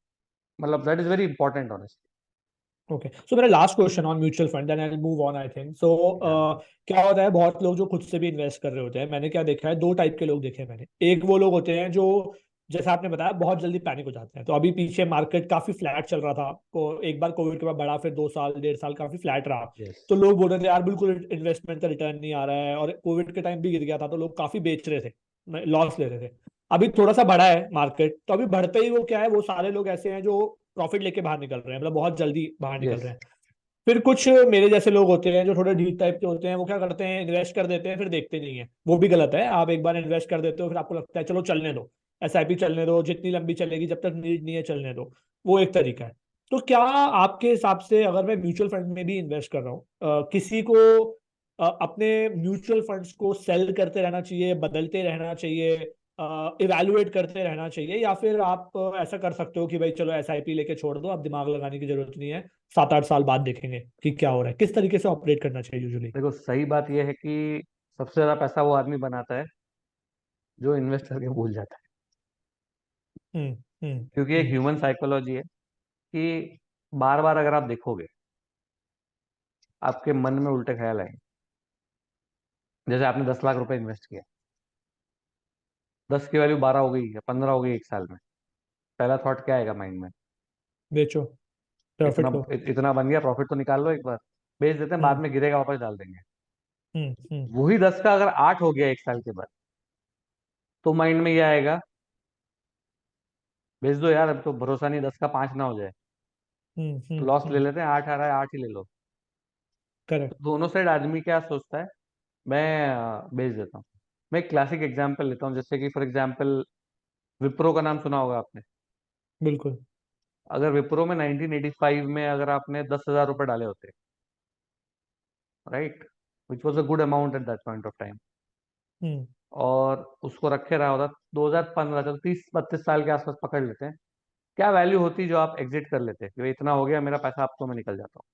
मतलब that is very important honestly. Okay, so मेरा last question on mutual fund, then I will move on I think. So या क्या होता है, बहुत लोग जो खुद से भी इन्वेस्ट कर रहे होते हैं, मैंने क्या देखा है, दो टाइप के लोग देखे हैं मैंने। एक वो लोग होते हैं जो, जैसा आपने बताया, बहुत जल्दी पैनिक हो जाते हैं। तो अभी पीछे मार्केट काफी फ्लैट चल रहा था, को एक बार कोविड के बाद बढ़ा, फिर 2 साल 1.5 साल काफी फ्लैट रहा। यस तो लोग बोल रहे थे यार बिल्कुल इन्वेस्टमेंट का रिटर्न नहीं आ रहा है, और कोविड के टाइम भी गिर गया था तो लोग काफी बेच रहे थे, लॉस ले रहे थे। अभी थोड़ा सा बढ़ा है मार्केट, तो अभी बढ़ते ही वो क्या है, वो सारे लोग ऐसे हैं जो प्रॉफिट लेके बाहर निकल रहे हैं, मतलब बहुत जल्दी बाहर निकल यस। रहे हैं। फिर कुछ मेरे जैसे लोग होते हैं जो थोड़े डीप टाइप के होते हैं, वो क्या करते हैं, इन्वेस्ट कर देते हैं फिर देखते नहीं है। वो भी गलत है। आप एक बार इन्वेस्ट कर देते हो फिर आपको लगता है चलो चलने दो, एसआईपी चलने दो, जितनी लंबी चलेगी, जब तक नीड नहीं है चलने दो। वो एक तरीका है। तो क्या आपके हिसाब से अगर मैं म्यूचुअल फंड में भी इन्वेस्ट कर रहा हूँ, किसी को अपने म्यूचुअल फंड्स को सेल करते रहना चाहिए, बदलते रहना चाहिए, इवैल्यूएट करते रहना चाहिए, या फिर आप ऐसा कर सकते हो कि भाई चलो एसआईपी लेके छोड़ दो, अब दिमाग लगाने की जरूरत नहीं है, 7-8 साल बाद देखेंगे कि क्या हो रहा है? किस तरीके से ऑपरेट करना चाहिए यूजुअली? देखो, सही बात यह है कि सबसे ज्यादा पैसा वो आदमी बनाता है जो इन्वेस्ट करके भूल जाता है। हम्म। हम्म। क्योंकि एक हम्म। ह्यूमन साइकोलॉजी है कि बार बार अगर आप देखोगे, आपके मन में उल्टे ख्याल आएंगे। जैसे आपने 10 लाख रुपए इन्वेस्ट किया, 10 की वैल्यू 12 हो गई या 15 हो गई एक साल में। पहला थॉट क्या आएगा माइंड में? बेचो, इतना प्रॉफिट लो। इतना बन गया, प्रॉफिट तो निकाल लो एक बार। बेच देते हैं, बाद हम्म। में गिरेगा वापस डाल देंगे। हम्म। हम्म। वही 10 का अगर 8 हो गया एक साल के बाद, तो माइंड में ये आएगा, बेच दो यार, अब तो भरोसा नहीं 10 का 5 ना हो जाए। हम्म। हम्म। लॉस ले हम्म। लेते हैं, 8 आ रहा है 8 ही ले लो। तो करेक्ट। दोनों साइड आदमी क्या सोचता है? मैं बेच देता हूँ। मैं एक क्लासिक एग्जांपल लेता हूँ, जैसे कि फॉर एग्जांपल विप्रो का नाम सुना होगा आपने। बिल्कुल। अगर विप्रो में 1985 में अगर आपने 10,000 रुपए डाले होते, right, which was a good amount at that point of time, hmm. और उसको रखे रहा होता 2015, चलो 30-32 साल के आसपास पकड़ लेते हैं, क्या वैल्यू होती जो आप एग्जिट कर लेते कि भाई इतना हो गया मेरा पैसा, अब तो मैं निकल जाता हूँ।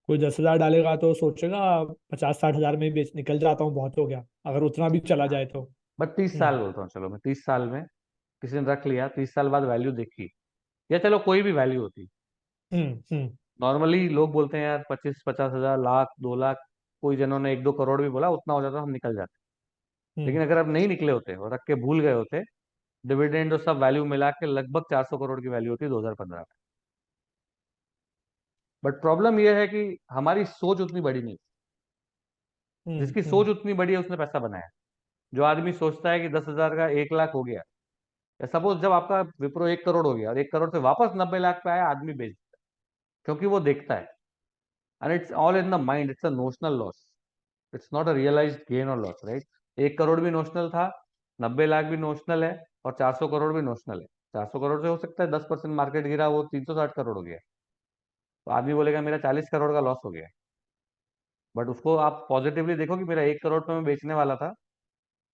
कोई 10,000 डालेगा तो सोचेगा 50-60 हजार में ही बेच निकल जाता हूँ, बहुत हो गया, अगर उतना भी चला जाए तो। बट 30 साल हम्म। बोलता हूँ, चलो मैं 30 साल में किसी ने रख लिया, 30 साल बाद वैल्यू देखी, या चलो कोई भी वैल्यू होती। हम्म। हम्म। नॉर्मली लोग बोलते हैं यार 25-50 हजार, लाख, 2 लाख, कोई जनों ने 1-2 करोड़ भी बोला, उतना हो जाता हम निकल जाते। हम्म। लेकिन अगर आप नहीं निकले होते और रख के भूल गए होते, डिविडेंड और सब वैल्यू मिला के लगभग 400 करोड़ की वैल्यू होती 2015 में। बट प्रॉब्लम यह है कि हमारी सोच उतनी बड़ी नहीं। हम्म। जिसकी सोच हम्म। उतनी बड़ी है उसने पैसा बनाया। जो आदमी सोचता है कि 10,000 का 1 लाख हो गया, या सपोज जब आपका विप्रो 1 करोड़ हो गया और 1 करोड़ से वापस 90 लाख पे आया, आदमी बेच देता है। क्योंकि वो देखता है, and it's all in the mind, it's a notional loss, it's not a realised gain और लॉस, राइट। 1 करोड़ भी नोशनल था, 90 लाख भी नोशनल है, और 400 करोड़ भी नोशनल है। 400 करोड़ से हो सकता है 10% मार्केट गिरा, वो 360 करोड़ हो गया। तो आदमी बोलेगा मेरा 40 करोड़ का लॉस हो गया। बट उसको आप पॉजिटिवली देखो कि मेरा 1 करोड़ पे मैं बेचने वाला था,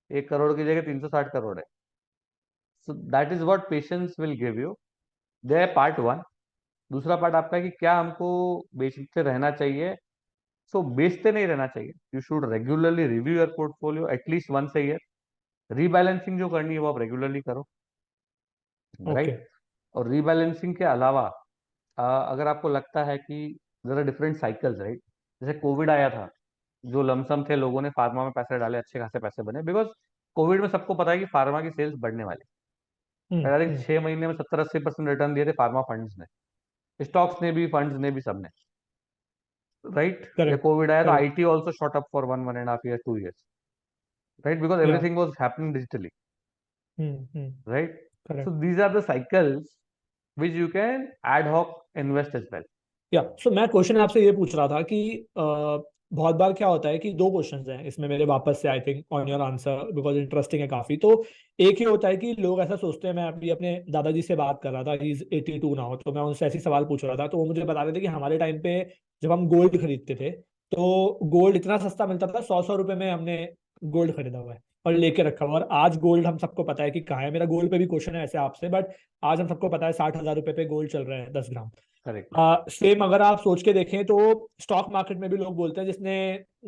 1 करोड़ की जगह 360 करोड़ है। सो that is what patience will give you. They part one. दूसरा पार्ट आपका है कि क्या हमको बेचते रहना चाहिए। सो बेचते नहीं रहना चाहिए, you should regularly review your portfolio at least once a year. Rebalancing जो करनी है वो आप रेगुलरली करो, ओके। राइट। और रीबैलेंसिंग के अलावा अगर आपको लगता है कि there are different cycles, right. जैसे कोविड आया था, जो लमसम थे, लोगों ने फार्मा में पैसे डाले, अच्छे खासे पैसे बने, बिकॉज कोविड में सबको पता है कि फार्मा की सेल्स बढ़ने वाली। हम्म। आई थिंक हम्म। 6 महीने में 70-80% रिटर्न दिए थे फार्मा फंड्स ने, स्टॉक्स ने भी, फंड्स ने भी, सबने, राइट। या करेक्ट। कोविड आया तो correct. IT also shot up for 1-1.5 year, 2 years, right, because या। Everything was happening digitally, hmm. Hmm. Right. So correct. These are the cycles which you can ad hoc invest as well. या सो मैं क्वेश्चन आपसे ये पूछ रहा था कि बहुत बार क्या होता है कि दो क्वेश्चंस हैं इसमें मेरे वापस से, I think on your answer because interesting है काफी। तो एक ही होता है कि लोग ऐसा सोचते हैं, मैं अभी अपने दादाजी से बात कर रहा था, ही इज 82 नाउ, तो मैं उनसे ऐसे ही सवाल पूछ रहा था, तो वो मुझे बता रहे थे कि हमारे टाइम पे जब हम गोल्ड खरीदते थे, तो गोल्ड इतना सस्ता मिलता था, 100-100 रुपए में हमने गोल्ड खरीदा हुआ है और लेके रखा हुआ। और आज गोल्ड हम सबको पता है कि कहाँ है। मेरा गोल्ड पे भी क्वेश्चन है ऐसे आपसे, बट आज हम सबको पता है 60,000 रुपए पे गोल्ड चल रहे हैं 10 ग्राम। करेक्ट। सेम अगर आप सोच के देखें तो स्टॉक मार्केट में भी लोग बोलते हैं जिसने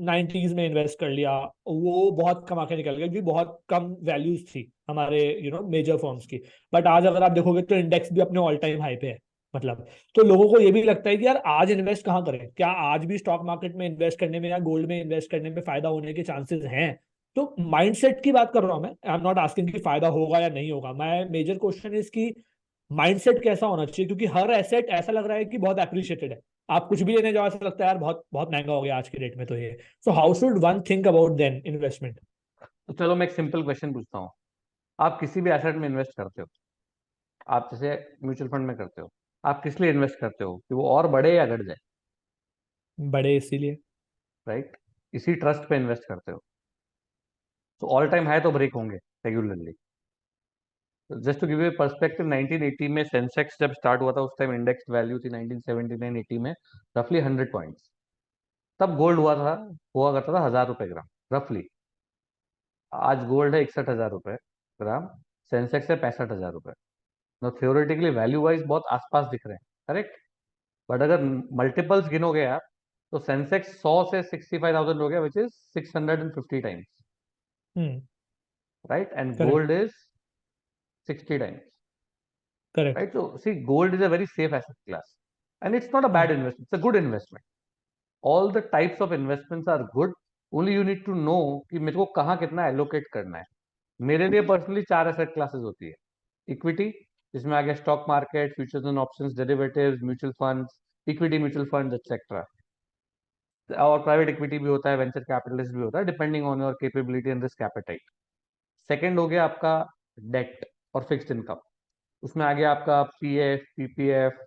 90s में इन्वेस्ट कर लिया वो बहुत कमा के निकल गया, क्योंकि बहुत कम वैल्यूज थी हमारे मेजर फर्म्स की। बट आज अगर आप देखोगे तो इंडेक्स भी अपने ऑल टाइम हाई पे है, मतलब। तो लोगों को ये भी लगता है कि यार आज इन्वेस्ट कहाँ करें, क्या आज भी स्टॉक मार्केट में इन्वेस्ट करने में या गोल्ड में इन्वेस्ट करने में फायदा होने के चांसेस हैं? तो माइंडसेट की बात कर रहा हूं मैं, आई एम नॉट आस्किंग कि फायदा होगा या नहीं होगा। मैं मेजर क्वेश्चन इज की माइंडसेट कैसा होना चाहिए, क्योंकि हर एसेट ऐसा लग रहा है कि बहुत एप्रिशिएटेड है। आप कुछ भी लेने जाओ ऐसा लगता है यार बहुत बहुत महंगा हो गया आज के डेट में, तो ये। So how should one think about then investment? तो चलो मैं एक सिंपल क्वेश्चन पूछता हूँ। आप किसी भी एसेट में इन्वेस्ट करते हो, आप जैसे म्यूचुअल फंड में करते हो, आप किस लिए इन्वेस्ट करते हो, कि वो और बढ़े या घट जाए? बड़े इसीलिए। राइट, इसी ट्रस्ट पे इन्वेस्ट करते हो। तो ऑल टाइम हाई तो ब्रेक होंगे regularly. Just to give you perspective, 1980 में सेंसेक्स जब स्टार्ट हुआ था उस टाइम इंडेक्स वैल्यू थी 1979-80 में रफली 100 पॉइंट्स। तब गोल्ड हुआ करता था 1000 रुपए ग्राम रफली। आज गोल्ड है 61,000 रुपए ग्राम, सेंसेक्स है 65,000 रुपए। नो थियोरेटिकली वैल्यू वाइज बहुत आसपास दिख रहे हैं, करेक्ट। बट अगर मल्टीपल्स गिनोगे आप, तो सेंसेक्स 100 से 65,000 हो गया, which is 650 times. Hmm. Right, and correct. Gold is 60 times. Correct. Right, so see, gold is a very safe asset class, and it's not a bad hmm. investment, it's a good investment. All the types of investments are good, only you need to know कि मेरे को कहाँ कितना एलोकेट करना है। मेरे लिए पर्सनली चार एसेट क्लासेस होती है। इक्विटी, जिसमें आ गया stock market, futures and options, derivatives, mutual funds, equity mutual funds etcetera. और प्राइवेट इक्विटी भी होता है, वेंचर कैपिटलिस्ट भी होता है, depending on your capability and risk appetite. Second हो गया आपका डेट और फिक्स्ड इनकम। उसमें आ गया आपका पीएफ, पीपीएफ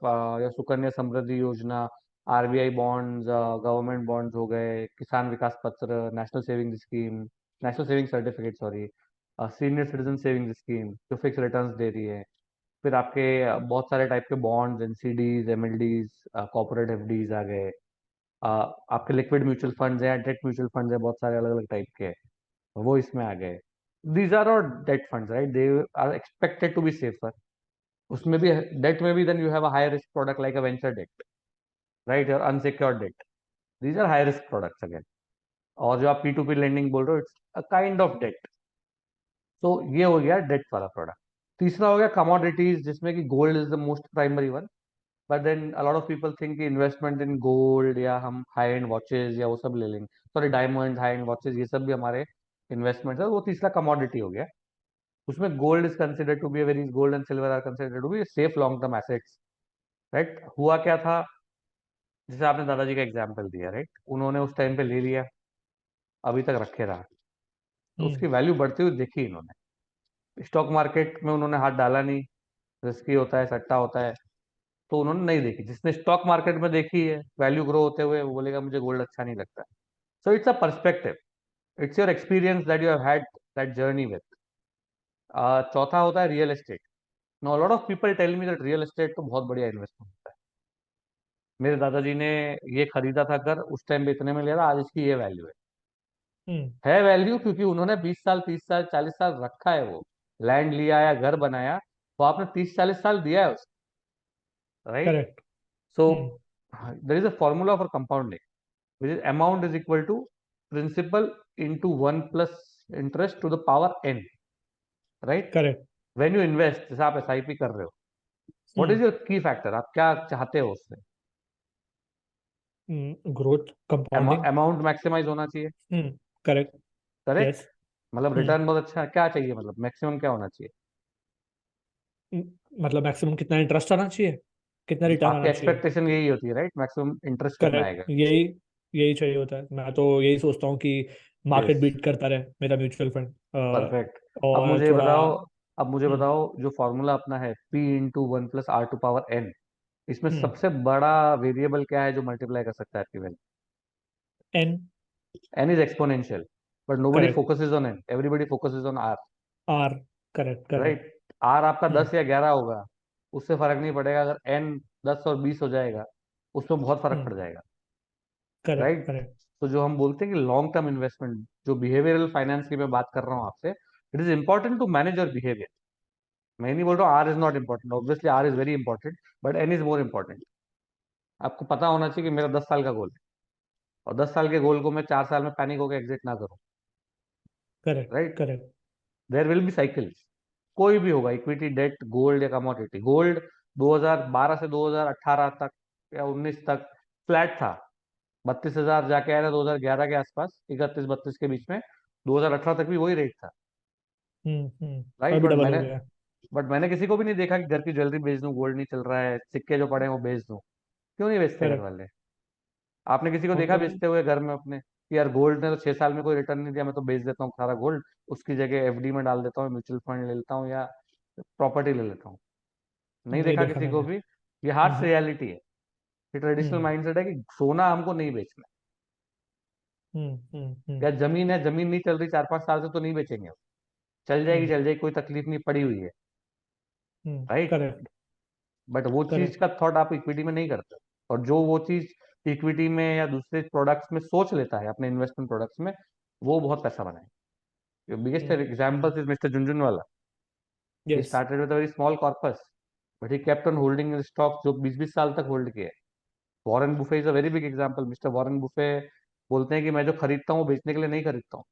या सुकन्या समृद्धि योजना, आरबीआई बॉन्ड्स, गवर्नमेंट बॉन्ड्स हो गए, किसान विकास पत्र, national saving scheme, national saving certificate sorry, senior citizen saving scheme जो फिक्स रिटर्न्स दे रही है। फिर आपके बहुत सारे टाइप के बॉन्ड्स, एनसीडीज, एमएलडीज, कॉर्पोरेट एफडीज आ गए। आपके लिक्विड म्यूचुअल फंड्स हैं, डेट म्यूचुअल फंड्स हैं, बहुत सारे अलग अलग टाइप के, वो इसमें आ गए। दीज आर और debt funds, right, they are expected to be safer. उसमें भी, डेट में भी then you have a high risk product like a venture debt, right, और unsecured debt. These are high risk products again. और जो आप पी टू पी लेंडिंग बोल रहे हो, it's a kind of debt. तो ये हो गया डेट वाला प्रोडक्ट। तीसरा हो गया कमोडिटीज, जिसमें कि gold is the most primary one. But then a lot of people think कि इन्वेस्टमेंट इन गोल्ड या हम हाई एंड वॉचेज या वो सब ले लेंगे, sorry diamond, high and watches, ये सब भी हमारे इन्वेस्टमेंट है। वो तीसरा कमोडिटी हो गया। उसमें gold is considered to be a very, gold and silver are considered to be safe long term assets. Right, हुआ क्या था, जैसे आपने दादाजी का एग्जाम्पल दिया, राइट, उन्होंने उस टाइम पे ले लिया, अभी तक रखे रहा, तो हम्म। उसकी वैल्यू बढ़ती हुई देखी इन्होंने। स्टॉक मार्केट में उन्होंने हाथ डाला नहीं, रिस्की होता है, सट्टा होता है, तो उन्होंने नहीं देखी। जिसने स्टॉक मार्केट में देखी है वैल्यू ग्रो होते हुए, वो बोलेगा मुझे गोल्ड अच्छा नहीं लगता। So it's a perspective, it's your experience that you have had that journey with. चौथा होता है real estate. No, lot of people tell me that real estate तो बहुत बढ़िया इन्वेस्टमेंट होता है। मेरे दादाजी ने ये खरीदा था घर, उस टाइम पे इतने में लिया था, आज इसकी ये वैल्यू हम्म। है वैल्यू, क्योंकि उन्होंने 20 साल, 30 साल, 40 साल रखा है वो, लैंड लिया या घर बनाया, वो आपने 30-40 साल दिया है उसको, right. Correct. So hmm. There is a formula for compounding, which is amount is equal to principal into 1 plus interest to the power n, right. Correct. When you invest, जैसे आप एसआईपी कर रहे हो, what is hmm. Your key factor, आप क्या चाहते हो उससे? Growth, compounding. अमाउंट मैक्सिमाइज होना चाहिए, हम्म। करेक्ट। करेक्ट। यस। मतलब हम्म। रिटर्न बहुत अच्छा क्या चाहिए, मतलब मैक्सिमम क्या होना चाहिए? मतलब मैक्सिमम कितना इंटरेस्ट आना चाहिए, कितना रिटर्न आपकी आना चाहिए। एक्सपेक्टेशन यही होती है, राइट, मैक्सिमम इंटरेस्ट कितना करेक्ट, आएगा? यही यही चाहिए होता है। मैं तो यही सोचता हूँ कि यस, मार्केट बीट करता रहे मेरा म्यूचुअल फंड। परफेक्ट। अब और मुझे थोड़ा। बताओ, अब मुझे हम्म। बताओ, जो फॉर्मूला अपना है P × 1 + R⁴ इसमें हम्म। सबसे बड़ा वेरिएबल क्या है जो मल्टीप्लाई कर सकता है आपकी value? N. N is exponential, but nobody correct. Focuses on n, everybody focuses on r, r. Correct. Correct. Right. R आपका हम्म। 10 या 11 होगा, उससे फर्क नहीं पड़ेगा। अगर एन 10 और 20 हो जाएगा, उसमें बहुत फर्क हम्म। पड़ जाएगा, करेक्ट। राइट। करेक्ट। तो जो हम बोलते हैं कि लॉन्ग टर्म इन्वेस्टमेंट, जो बिहेवियरल फाइनेंस की मैं बात कर रहा हूँ आपसे, it is important to manage your behaviour. मैं नहीं बोल रहा हूँ r is not important, obviously r is very important, but n is more important. आपको पता होना चाहिए कि मेरा 10 साल का गोल है, और 10 साल के गोल को मैं 4 साल में पैनिक होकर एग्जिट ना करूँ, correct. Right. Correct. There will be cycles, कोई भी होगा, इक्विटी, डेट, गोल्ड या कमोडिटी। गोल्ड 2012 से 2018 तक या 19 तक फ्लैट था, 32,000 जाके आया था 2011 के आसपास, 31-32 के बीच में। 2018 तक भी वही रेट था, राइट। अभी डबल हो गया। बट मैंने किसी को भी नहीं देखा कि घर की ज्वेलरी बेच दूं, गोल्ड नहीं चल रहा है, सिक्के जो पड़े हैं वो बेच दूं। क्यों नहीं बेचते घर करेक्ट। वाले? आपने किसी को देखा मतलब बेचते हुए घर में अपने, कि यार गोल्ड ने तो 6 साल में कोई रिटर्न नहीं दिया, मैं तो बेच देता हूँ सारा गोल्ड, उसकी जगह एफडी में डाल देता हूँ, म्यूचुअल फंड ले लेता हूँ या प्रॉपर्टी ले लेता हूँ? नहीं नहीं देखा देखा किसी को मैंने। भी। ये हार्श हम्म रियलिटी है। ये ट्रेडिशनल हम्म माइंडसेट है कि सोना हमको नहीं बेचना है, या जमीन है, जमीन नहीं चल रही 4-5 साल से तो नहीं बेचेंगे, चल जाएगी हम्म चल जाएगी, कोई तकलीफ नहीं, पड़ी हुई है। राइट। करेक्ट बट वो चीज करेक्ट। का थॉट आप इक्विटी में नहीं करते। और जो वो चीज इक्विटी में या दूसरे प्रोडक्ट्स में सोच लेता है, अपने इन्वेस्टमेंट प्रोडक्ट्स में, वो बहुत पैसा बनाए। Biggest hmm. Example is mister Jhunjhunwala. He yes. Started with a very small corpus, but he kept on holding stock जो 20-20 साल तक होल्ड किए। Warren Buffett is a very big example. Mister Warren Buffett बोलते हैं कि मैं जो खरीदता हूँ वो बेचने के लिए नहीं खरीदता हूँ।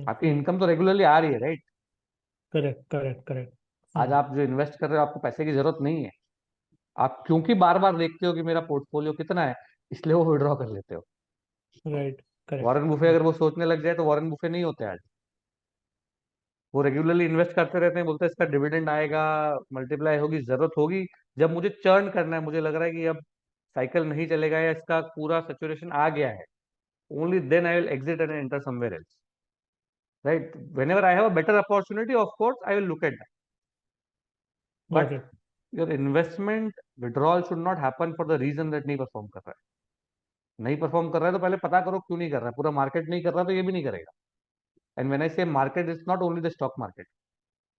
आपकी हम्म। इनकम तो रेगुलरली आ रही है, राइट। Correct correct correct. आज आप जो इन्वेस्ट कर रहे हो, आपको पैसे की जरूरत नहीं है। आप क्योंकि बार बार देखते हो कि मेरा पोर्टफोलियो कितना है, इसलिए वो विड्रॉ कर लेते हो। Right correct. वॉरेन बुफे अगर वो सोचने लग जाए तो वॉरेन बुफे नहीं होते आज। वो रेगुलरली इन्वेस्ट करते रहते हैं, बोलते हैं इसका डिविडेंड आएगा, मल्टीप्लाई होगी, जरूरत होगी, जब मुझे चर्न करना है, मुझे लग रहा है कि अब साइकिल नहीं चलेगा या इसका पूरा सेचुरेशन आ गया है, only then I will exit and enter somewhere else. Right. Whenever I have a better opportunity, of course I will look at that. Got but it. Your investment withdrawal should not happen for the reason that नहीं परफॉर्म कर रहा है। नहीं परफॉर्म कर रहा है तो पहले पता करो क्यों नहीं कर रहा है। पूरा मार्केट नहीं कर रहा तो ये भी नहीं करेगा। And when I say market, is not only the stock market.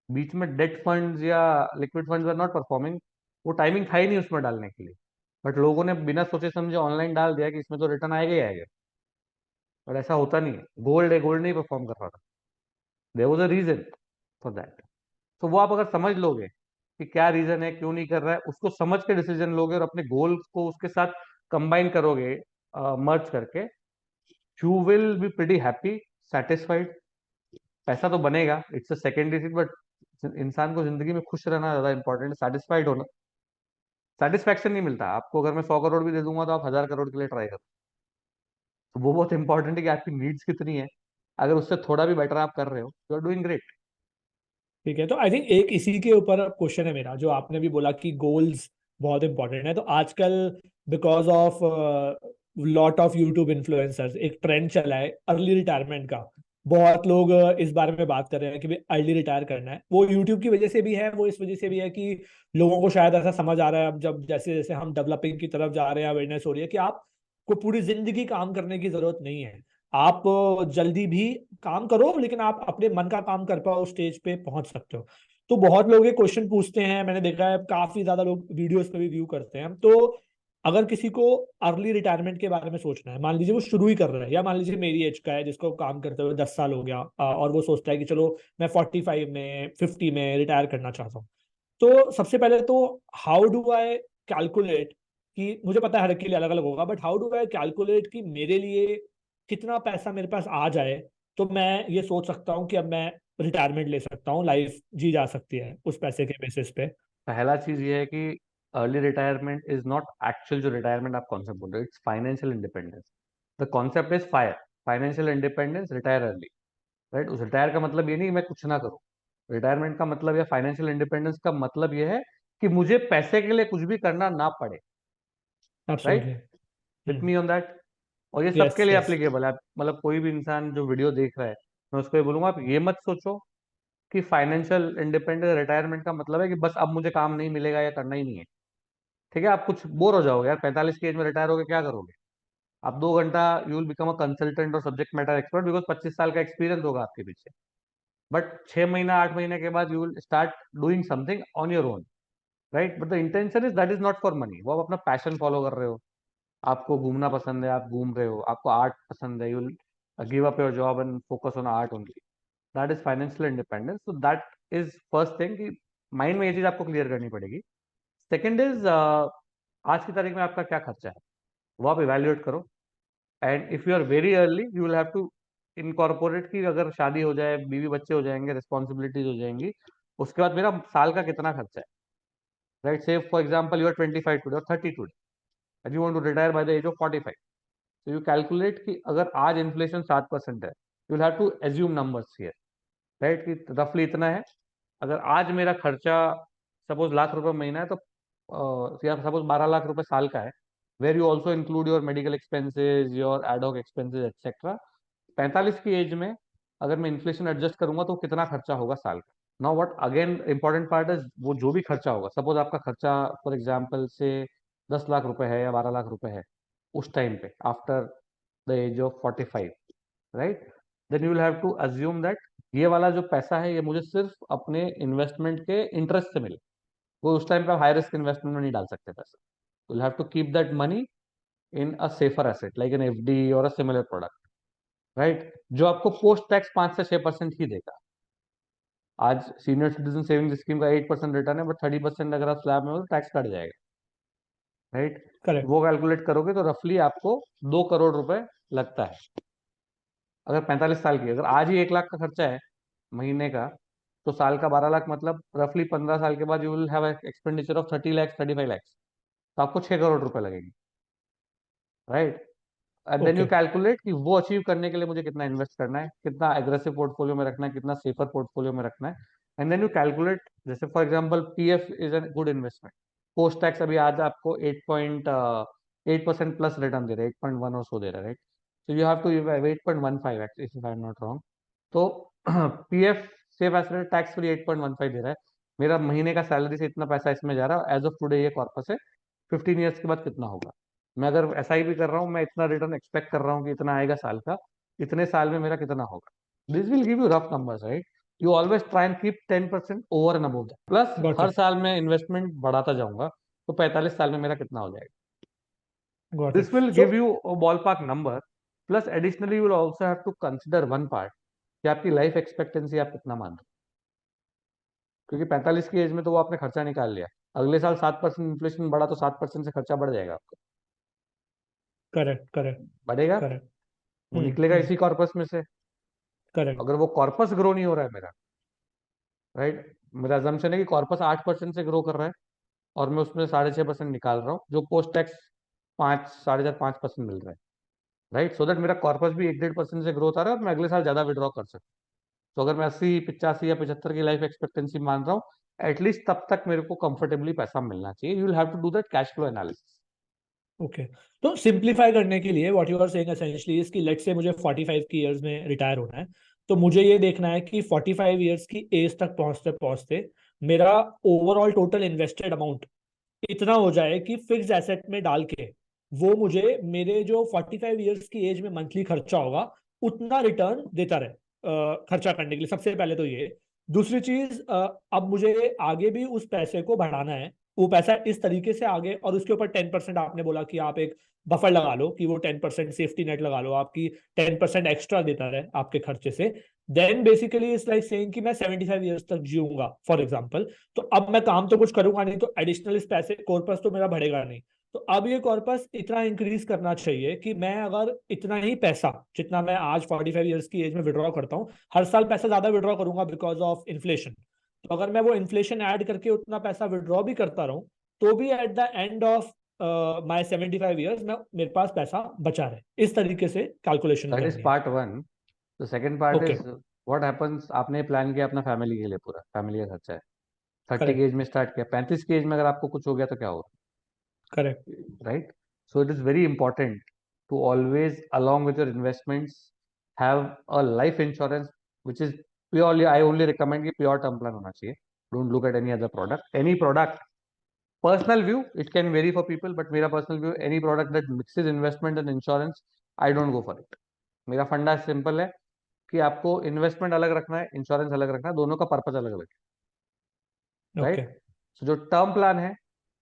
बीच में डेट फंड्स या liquid funds are not performing. वो टाइमिंग था ही नहीं उसमें डालने के लिए, बट लोगों ने बिना सोचे समझे ऑनलाइन डाल दिया कि इसमें तो रिटर्न आएगा ही आएगा। बट ऐसा होता नहीं है। गोल्ड है, गोल्ड नहीं परफॉर्म कर रहा था, there was a reason for that. तो वो आप अगर समझ लोगे कि क्या रीजन है, क्यों नहीं कर रहा है, उसको समझ के डिसीजन लोगे और अपने गोल्स को उसके साथ कंबाइन करोगे, मर्ज करके, you will be pretty happy, satisfied. पैसा तो बनेगा, it's a secondary thing, but इंसान को जिंदगी में खुश रहना ज्यादा इंपॉर्टेंट है, सेटिस्फाइड होना। सेटिस्फैक्शन नहीं मिलता आपको, अगर मैं 100 करोड़ भी दे दूंगा तो आप 1000 करोड़ के लिए ट्राई करो। तो वो बहुत इंपॉर्टेंट है कि आपकी नीड्स कितनी है। अगर उससे थोड़ा भी बेटर आप कर रहे हो, यू आर डूइंग ग्रेट। ठीक है, तो आई थिंक एक इसी के ऊपर क्वेश्चन है मेरा, जो आपने भी बोला कि गोल्स बहुत इंपॉर्टेंट है। तो आजकल because of lot of YouTube influencers एक ट्रेंड चला है अर्ली रिटायरमेंट का। बहुत लोग इस बारे में बात कर रहे हैं कि भाई अर्ली रिटायर करना है। वो यूट्यूब की वजह से भी है, वो इस वजह से भी है कि लोगों को शायद ऐसा समझ आ रहा है अब, जब जैसे जैसे हम डेवलपिंग की तरफ जा रहे हैं, अवेयरनेस हो रही है कि आपको पूरी जिंदगी काम करने की जरूरत नहीं है। आप जल्दी भी काम करो, लेकिन आप अपने मन का काम कर पाओ, स्टेज पे पहुंच सकते हो। तो बहुत लोग ये क्वेश्चन पूछते हैं, मैंने देखा है काफी ज्यादा लोग वीडियोस पे भी व्यू करते हैं। तो अगर किसी को अर्ली रिटायरमेंट के बारे में सोचना है, मान लीजिए वो शुरू ही कर रहा है, या मान लीजिए मेरी एज का है जिसको काम करते हुए 10 साल हो गया, और वो सोचता है कि चलो मैं 45 में 50 में रिटायर करना चाहता हूँ। तो सबसे पहले तो हाउ डू आई कैलकुलेट, कि मुझे पता है हर एक के लिए अलग अलग होगा, but how do I calculate कि मेरे लिए कितना पैसा मेरे पास आ जाए तो मैं ये सोच सकता हूँ कि अब मैं रिटायरमेंट ले सकता हूँ, लाइफ जी जा सकती है उस पैसे के बेसिस पे। पहला चीज ये है कि early retirement is not actual, जो रिटायरमेंट आप कॉन्सेप्ट बोल रहे हो, it's financial independence. The concept is fire, financial independence, retire early. Right. उस रिटायर का मतलब ये नहीं कि मैं कुछ ना करूं। रिटायरमेंट का मतलब या फाइनेंशियल इंडिपेंडेंस का मतलब ये है कि मुझे पैसे के लिए कुछ भी करना ना पड़े। Absolutely. Right. With me on that. और ये यस सबके लिए यस। एप्लीकेबल है। मतलब कोई भी इंसान जो वीडियो देख रहा है, मैं उसको ये बोलूंगा, आप ये मत सोचो कि फाइनेंशियल इंडिपेंडेंस रिटायरमेंट का मतलब है कि बस अब मुझे काम नहीं मिलेगा या करना ही नहीं है। ठीक है, आप कुछ बोर हो जाओगे यार, 45 की एज में रिटायर होगे क्या करोगे। आप 2 घंटा you will become a consultant और सब्जेक्ट मैटर एक्सपर्ट, बिकॉज 25 साल का एक्सपीरियंस होगा आपके पीछे। बट 6 महीना 8 महीने के बाद you will start doing something on your own. Right. But the intention is that is not for money. वो आप अपना पैशन फॉलो कर रहे हो, आपको घूमना पसंद है, आप घूम रहे हो, आपको आर्ट पसंद है, you will give up your job and focus on art only. That is financial independence. So that is first thing कि माइंड में ये चीज आपको क्लियर करनी पड़ेगी। सेकेंड इज, आज की तारीख में आपका क्या खर्चा है, वो आप इवेल्युएट करो। And if you are very early, you will have to incorporate कि अगर शादी हो जाए, बीवी बच्चे हो जाएंगे, रिस्पॉन्सिबिलिटीज हो जाएंगी, उसके बाद मेरा साल का कितना खर्चा है। Right. Say for example you are 25 today और 30 today, and you want to retire by the age of 45। तो यू कैलकुलेट कि अगर आज इन्फ्लेशन 7% है, you will have to assume numbers here. Right, कि रफली इतना है। अगर आज मेरा खर्चा सपोज लाख रुपए महीना है, तो या सपोज 12 लाख रुपए साल का है, where you also include your medical expenses, your ad hoc expenses etcetera. 45 की एज में अगर मैं इन्फ्लेशन एडजस्ट करूंगा तो कितना खर्चा होगा साल का। Now what again important part is, वो जो भी खर्चा होगा, सपोज आपका खर्चा फॉर एग्जांपल से 10 लाख रुपए है या 12 लाख रुपए है उस टाइम पे, after the age of 45, right, then you will have to assume that ये वाला जो पैसा है ये मुझे सिर्फ अपने इन्वेस्टमेंट के इंटरेस्ट से मिले। वो उस टाइम पे आप हाई रिस्क इन्वेस्टमेंट में नहीं डाल सकते पैसा। You will have to keep that money in a safer asset like an FD और अ सिमिलर प्रोडक्ट, राइट, जो आपको पोस्ट टैक्स 5 से 6% ही देगा। आज सीनियर सिटीजन सेविंग स्कीम का 8% रिटर्न है, बट 30% अगर आप स्लैब में हो तो टैक्स कट जाएगा, राइट। करेक्ट। वो कैलकुलेट करोगे तो रफली आपको 2 करोड़ रुपए लगता है। अगर 45 साल की, अगर आज ही 1 लाख का खर्चा है महीने का, तो साल का 12 लाख, मतलब रफली 15 साल के बाद you will have expenditure of 30 lakhs 35 lakhs, तो आपको 6 करोड़ रुपए लगेंगे, right. And then you okay. Calculate कि वो अचीव करने के लिए मुझे कितना इन्वेस्ट करना है, कितना एग्रेसिव पोर्टफोलियो में रखना है, कितना सेफर पोर्टफोलियो में रखना है। एंड देन यू कैलकुलेट, जैसे for example PF is an good investment. Post tax अभी आज आपको 8.8% प्लस रिटर्न दे रहा है, 8.1 और सो दे रहा है, right. So you have to 8.15 if I am not wrong. तो PF safe asset tax free 8.15 दे रहा है। मेरा महीने का सैलरी से इतना पैसा इसमें जा रहा है, एज ऑफ टुडे ये कॉर्पस है। 15 ईयर्स के बाद कितना होगा? मैं अगर एसआईपी कर रहा हूँ, मैं इतना रिटर्न एक्सपेक्ट कर रहा हूँ कि इतना आएगा साल का, इतने साल में मेरा कितना होगा? This will give you rough numbers, right. You always try and keep 10% over and above that, plus got her it. साल में इन्वेस्टमेंट बढ़ाता जाऊंगा, तो 45 साल में मेरा कितना हो जाएगा? Got this it. Will so give you a ballpark number. Plus additionally you will also have to consider one part, कि आपकी लाइफ एक्सपेक्टेंसी आप कितना मान रहे हो। क्योंकि 45 की एज में तो वो आपने खर्चा निकाल लिया, अगले साल 7% इन्फ्लेशन बढ़ा तो 7% से खर्चा बढ़ जाएगा आपका, करेक्ट, करेक्ट, बढ़ेगा, करेक्ट। वो निकलेगा हम्म। इसी कॉर्पस में से। करेक्ट। अगर वो कॉर्पस ग्रो नहीं हो रहा है मेरा, राइट, मेरा assumption है कि कॉर्पस 8% से ग्रो कर रहा है, और मैं उसमें 6.5% निकाल रहा हूँ, जो पोस्ट टैक्स 5, 4.5, 5% मिल रहा है, राइट, सो दैट मेरा कॉर्पस भी 1-1.5% से ग्रोथ आ रहा है और मैं अगले साल ज्यादा विड्रॉ कर सकता हूँ। तो अगर मैं 80, 85 या 75 की लाइफ एक्सपेक्टेंसी मान रहा हूँ, एटलीस्ट तब तक मेरे को कंफर्टेबली पैसा मिलना चाहिए। You will have to do that cash flow analysis. Okay. तो सिंप्लीफाई करने के लिए what you are saying essentially is कि लेट से मुझे 45 की इयर्स में रिटायर होना है। तो मुझे ये देखना है कि 45 इयर्स की एज तक पहुंचते पहुंचते मेरा ओवरऑल टोटल इन्वेस्टेड अमाउंट इतना हो जाए कि फिक्स एसेट में डाल के वो मुझे मेरे जो 45 इयर्स की एज में मंथली खर्चा होगा उतना रिटर्न देता रहे, खर्चा करने के लिए। सबसे पहले तो ये। दूसरी चीज, अब मुझे आगे भी उस पैसे को बढ़ाना है। वो पैसा इस तरीके से आगे, और उसके ऊपर 10% आपने बोला कि आप एक बफर लगा लो, कि वो 10% सेफ्टी नेट लगा लो आपकी, 10% एक्स्ट्रा देता रहे आपके खर्चे से। Then basically it's like saying कि मैं 75 ईयर्स तक जीऊंगा फॉर एग्जाम्पल। तो अब मैं काम तो कुछ करूंगा नहीं, तो एडिशनल इस पैसे कॉर्पस तो मेरा बढ़ेगा नहीं। तो अब ये कॉर्पस इतना इंक्रीज करना चाहिए कि मैं अगर इतना ही पैसा जितना मैं आज 45 ईयर्स की एज में विड्रॉ करता हूँ, हर साल पैसा ज्यादा विड्रॉ करूंगा बिकॉज ऑफ इन्फ्लेशन। तो अगर मैं वो इन्फ्लेशन ऐड करके उतना पैसा विड्रॉ भी करता रहूं, तो भी eight the end of my 75 years में मेरे पास पैसा बचा रहे। इस तरीके से कैलकुलेशन दैट इज करनी है। Part one. The second part okay. Is what happens, आपने प्लान किया अपना फैमिली के लिए, पूरा फैमिली का खर्चा है, 30 की करेक्ट। एज में स्टार्ट किया, 35 की एज में अगर आपको कुछ हो गया तो क्या होगा, correct. Right. So it is very important to always along with your investments have a life insurance which is purely, I only recommend कि प्योर टर्म प्लान होना चाहिए। Don't look at any other product, any product, personal view it can vary for people, but मेरा personal view, any product that mixes investment and insurance, I don't go for it. मेरा फंडा सिंपल है कि आपको इन्वेस्टमेंट अलग रखना है, इंश्योरेंस अलग रखना है, दोनों का पर्पज अलग अलग है, ओके। राइट। सो जो टर्म प्लान है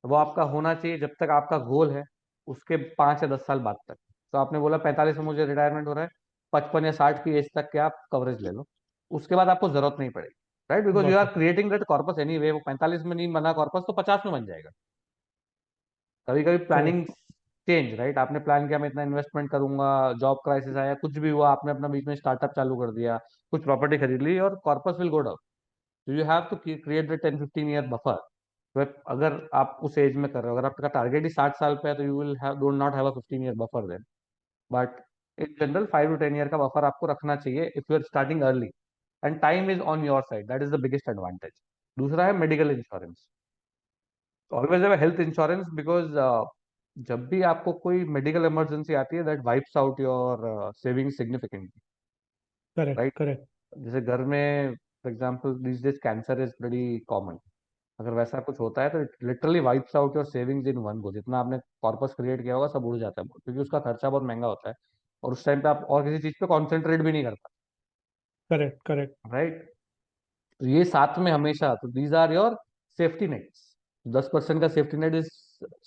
वो आपका होना चाहिए जब तक आपका गोल है, उसके 5 या 10 साल बाद तक। तो आपने बोला 45 में मुझे रिटायरमेंट हो रहा है, 55 या 60 की एज तक के आप कवरेज ले लो, उसके बाद आपको जरूरत नहीं पड़ेगी, right, because you got r it. Creating that corpus anyway. वो 45 में नहीं बना कॉर्पस तो 50 में बन जाएगा। कभी कभी प्लानिंग करेक्ट। चेंज, राइट, आपने प्लान किया मैं इतना इन्वेस्टमेंट करूंगा, जॉब क्राइसिस आया, कुछ भी हुआ, आपने अपना बीच में स्टार्टअप चालू कर दिया, कुछ प्रॉपर्टी खरीद ली, और corpus will go down. So you have to create the 10-15 year buffer। तो अगर आप उस एज में कर रहे हो, अगर आपका टारगेट ही 60 साल पे है, तो you will have don't not have a 15 year buffer then. But in general 5 to 10 year का बफर आपको रखना चाहिए if you are starting early, and time is on your side, that is the biggest advantage. दूसरा है medical insurance. Always have health insurance, because जब भी आपको कोई मेडिकल इमरजेंसी आती है, that wipes out your saving significantly, correct. Right. Correct. जैसे घर में for example this days cancer is very common. अगर वैसा कुछ होता है तो it literally wipes out your savings in one go. जितना आपने कॉर्पस क्रिएट किया होगा सब उड़ जाता है, क्योंकि उसका खर्चा बहुत महंगा होता है, और उस टाइम पे आप और किसी चीज पे कॉन्सेंट्रेट भी नहीं करता। Correct correct. राइट। तो ये साथ में हमेशा, तो these are your safety nets. 10% का safety net is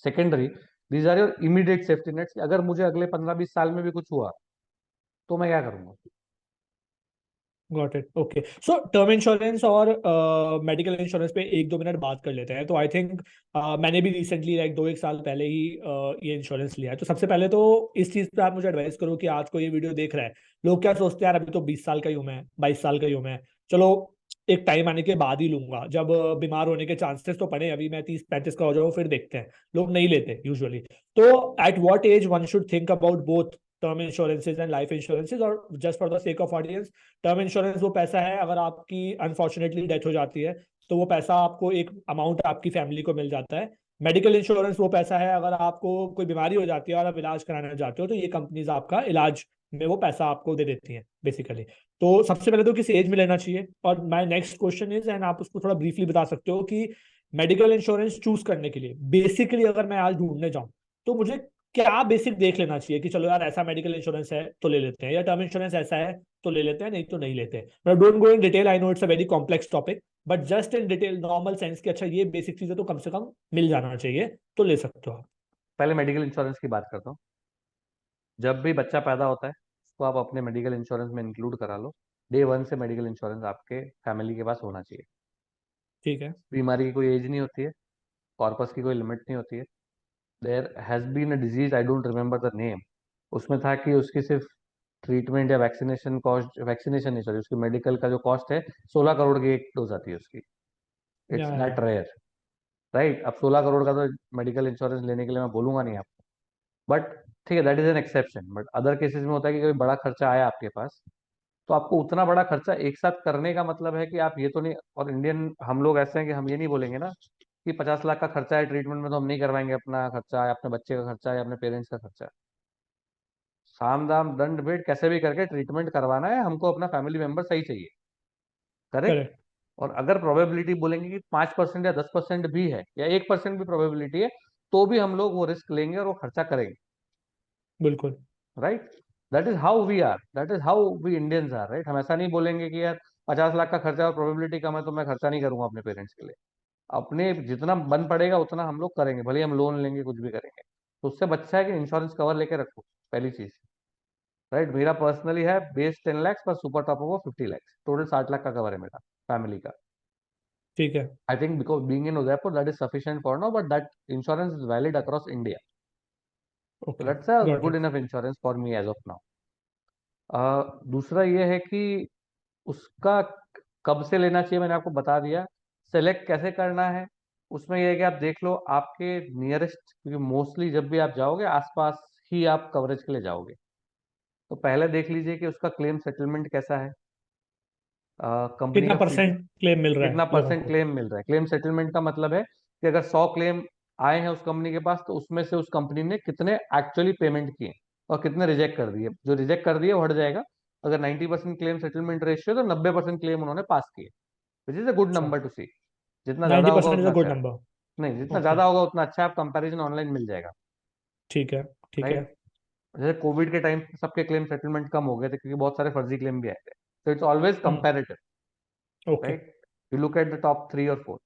secondary. These are your immediate safety nets. अगर मुझे अगले 15-20 साल में भी कुछ हुआ तो मैं क्या करूंगा। Got it. Okay, so term insurance और मेडिकल इंश्योरेंस पे एक दो मिनट बात कर लेते हैं। तो आई थिंक मैंने भी रिसेंटली लाइक 2 1 साल पहले ही ये इंश्योरेंस लिया है। तो सबसे पहले तो इस चीज़ पे आप मुझे एडवाइस करो कि आज को ये वीडियो देख रहा है, लोग क्या सोचते हैं यार अभी तो 20 साल का ही हूं मैं, 22 साल का ही हूं मैं, चलो एक टाइम आने के बाद ही लूंगा जब बीमार होने के चांसेस तो पड़े, अभी मैं 30 35 का हो जाऊँ फिर देखते हैं। लोग नहीं लेते यूजुअली। तो at what age one should think about both term insurances and life insurances? और just for the sake of audience, term insurance वो पैसा है अगर आपकी अनफॉर्चुनेटली डेथ हो जाती है तो वो पैसा आपको एक अमाउंट आपकी फैमिली को मिल जाता है। मेडिकल इंश्योरेंस वो पैसा है अगर आपको कोई बीमारी हो जाती है और आप इलाज कराने जाते हो तो ये कंपनीज आपका इलाज में वो पैसा आपको दे देती हैं बेसिकली। तो सबसे पहले तो किस एज में लेना चाहिए? और my next question is, and आप उसको थोड़ा ब्रीफली बता सकते हो कि मेडिकल इंश्योरेंस चूज करने के लिए बेसिकली अगर मैं आज ढूंढने जाऊं तो मुझे क्या बेसिक देख लेना चाहिए कि चलो यार ऐसा मेडिकल इंश्योरेंस है तो ले लेते हैं, या टर्म इंश्योरेंस ऐसा है तो ले लेते हैं, नहीं तो नहीं लेते हैं। But don't go in detail, I know it's a very complex topic, but just in detail normal sense कि अच्छा ये बेसिक चीजें तो कम से कम मिल जाना चाहिए, तो ले सकते हो आप। पहले मेडिकल इंश्योरेंस की बात करता हूँ। जब भी बच्चा पैदा होता है उसको आप अपने मेडिकल इंश्योरेंस में इंक्लूड करा लो। डे वन से मेडिकल इंश्योरेंस आपके फैमिली के पास होना चाहिए। ठीक है। बीमारी की कोई एज नहीं होती है, कॉर्पस की कोई लिमिट नहीं होती है। There has been a disease, I don't remember the name. उसमें था कि उसकी सिर्फ ट्रीटमेंट या वैक्सीनेशन कॉस्ट, वैक्सीनेशन नहीं सॉरी, उसकी मेडिकल का जो कॉस्ट है 16 करोड़ की एक डोज आती है उसकी। इट्स या दैट रेयर। राइट। अब 16 करोड़ का तो मेडिकल इंश्योरेंस लेने के लिए मैं बोलूंगा नहीं आपको, बट ठीक है, that is an exception. But other cases में होता है कि कोई बड़ा खर्चा आया आपके पास, तो आपको उतना बड़ा खर्चा एक साथ करने का मतलब है कि आप ये तो नहीं, और इंडियन हम लोग ऐसे हैं कि हम ये नहीं बोलेंगे ना कि 50 लाख का खर्चा है ट्रीटमेंट में तो हम नहीं करवाएंगे अपना खर्चा या अपने बच्चे का खर्चा या अपने पेरेंट्स का खर्चा। साम दाम दंड भेद कैसे भी करके ट्रीटमेंट करवाना है हमको, अपना फैमिली मेंबर सही चाहिए। करेक्ट। करेक्ट। और अगर प्रोबेबिलिटी बोलेंगे कि 5% या 10% भी है या 1% भी प्रोबेबिलिटी है, तो भी हम लोग वो रिस्क लेंगे और वो खर्चा करेंगे। बिल्कुल। Right. That is how we are, that is how we Indians are. Right. हम ऐसा नहीं बोलेंगे कि यार 50 लाख का खर्चा और प्रोबेबिलिटी कम है तो मैं खर्चा नहीं करूंगा अपने पेरेंट्स के लिए। अपने जितना बन पड़ेगा उतना हम लोग करेंगे, भले ही हम लोन लेंगे कुछ भी करेंगे। तो उससे अच्छा है कि इंश्योरेंस कवर लेके रखो, पहली चीज। राइट। मेरा पर्सनली है बेस 10 लाख पर सुपर टॉप वो 50 लाख, टोटल 60 लाख का कवर है मेरा फैमिली का। ठीक है। I think because being in Udaipur that is sufficient for now, but that insurance is valid across India. So okay. that's a got good it. enough insurance for me as of now. दूसरा ये है कि उसका कब से लेना चाहिए, मैंने आपको बता दिया। सेलेक्ट कैसे करना है, उसमें यह है कि आप देख लो आपके नियरेस्ट, क्योंकि मोस्टली जब भी आप जाओगे आसपास ही आप कवरेज के लिए जाओगे। तो पहले देख लीजिए कि उसका क्लेम सेटलमेंट कैसा है, कंपनी कितना का फीड, परसेंट क्लेम मिल रहा कितना है लोगों परसेंट को? क्लेम मिल रहा है। क्लेम सेटलमेंट का मतलब है कि अगर 100 क्लेम आए हैं उस कंपनी के पास तो उसमें से उस कंपनी ने कितने एक्चुअली पेमेंट किए और कितने रिजेक्ट कर दिए। जो रिजेक्ट कर दिए वो हट जाएगा। अगर 90% क्लेम सेटलमेंट रेशियो तो 90% क्लेम उन्होंने पास किए, विच इज अ गुड अच्छा। नंबर टू सी। जितना ज्यादा होगा 90% इज उतना अ अच्छा गुड है। नंबर। नहीं, जितना ओके। ज्यादा होगा उतना अच्छा है, आप कंपैरिजन ऑनलाइन मिल जाएगा। ठीक है। ठीक है। राइट। जैसे कोविड के टाइम सबके क्लेम सेटलमेंट कम हो गए थे क्योंकि बहुत सारे फर्जी क्लेम भी आए थे। तो it's always hmm. Comparative. Okay. Right. You look at the top 3 और 4।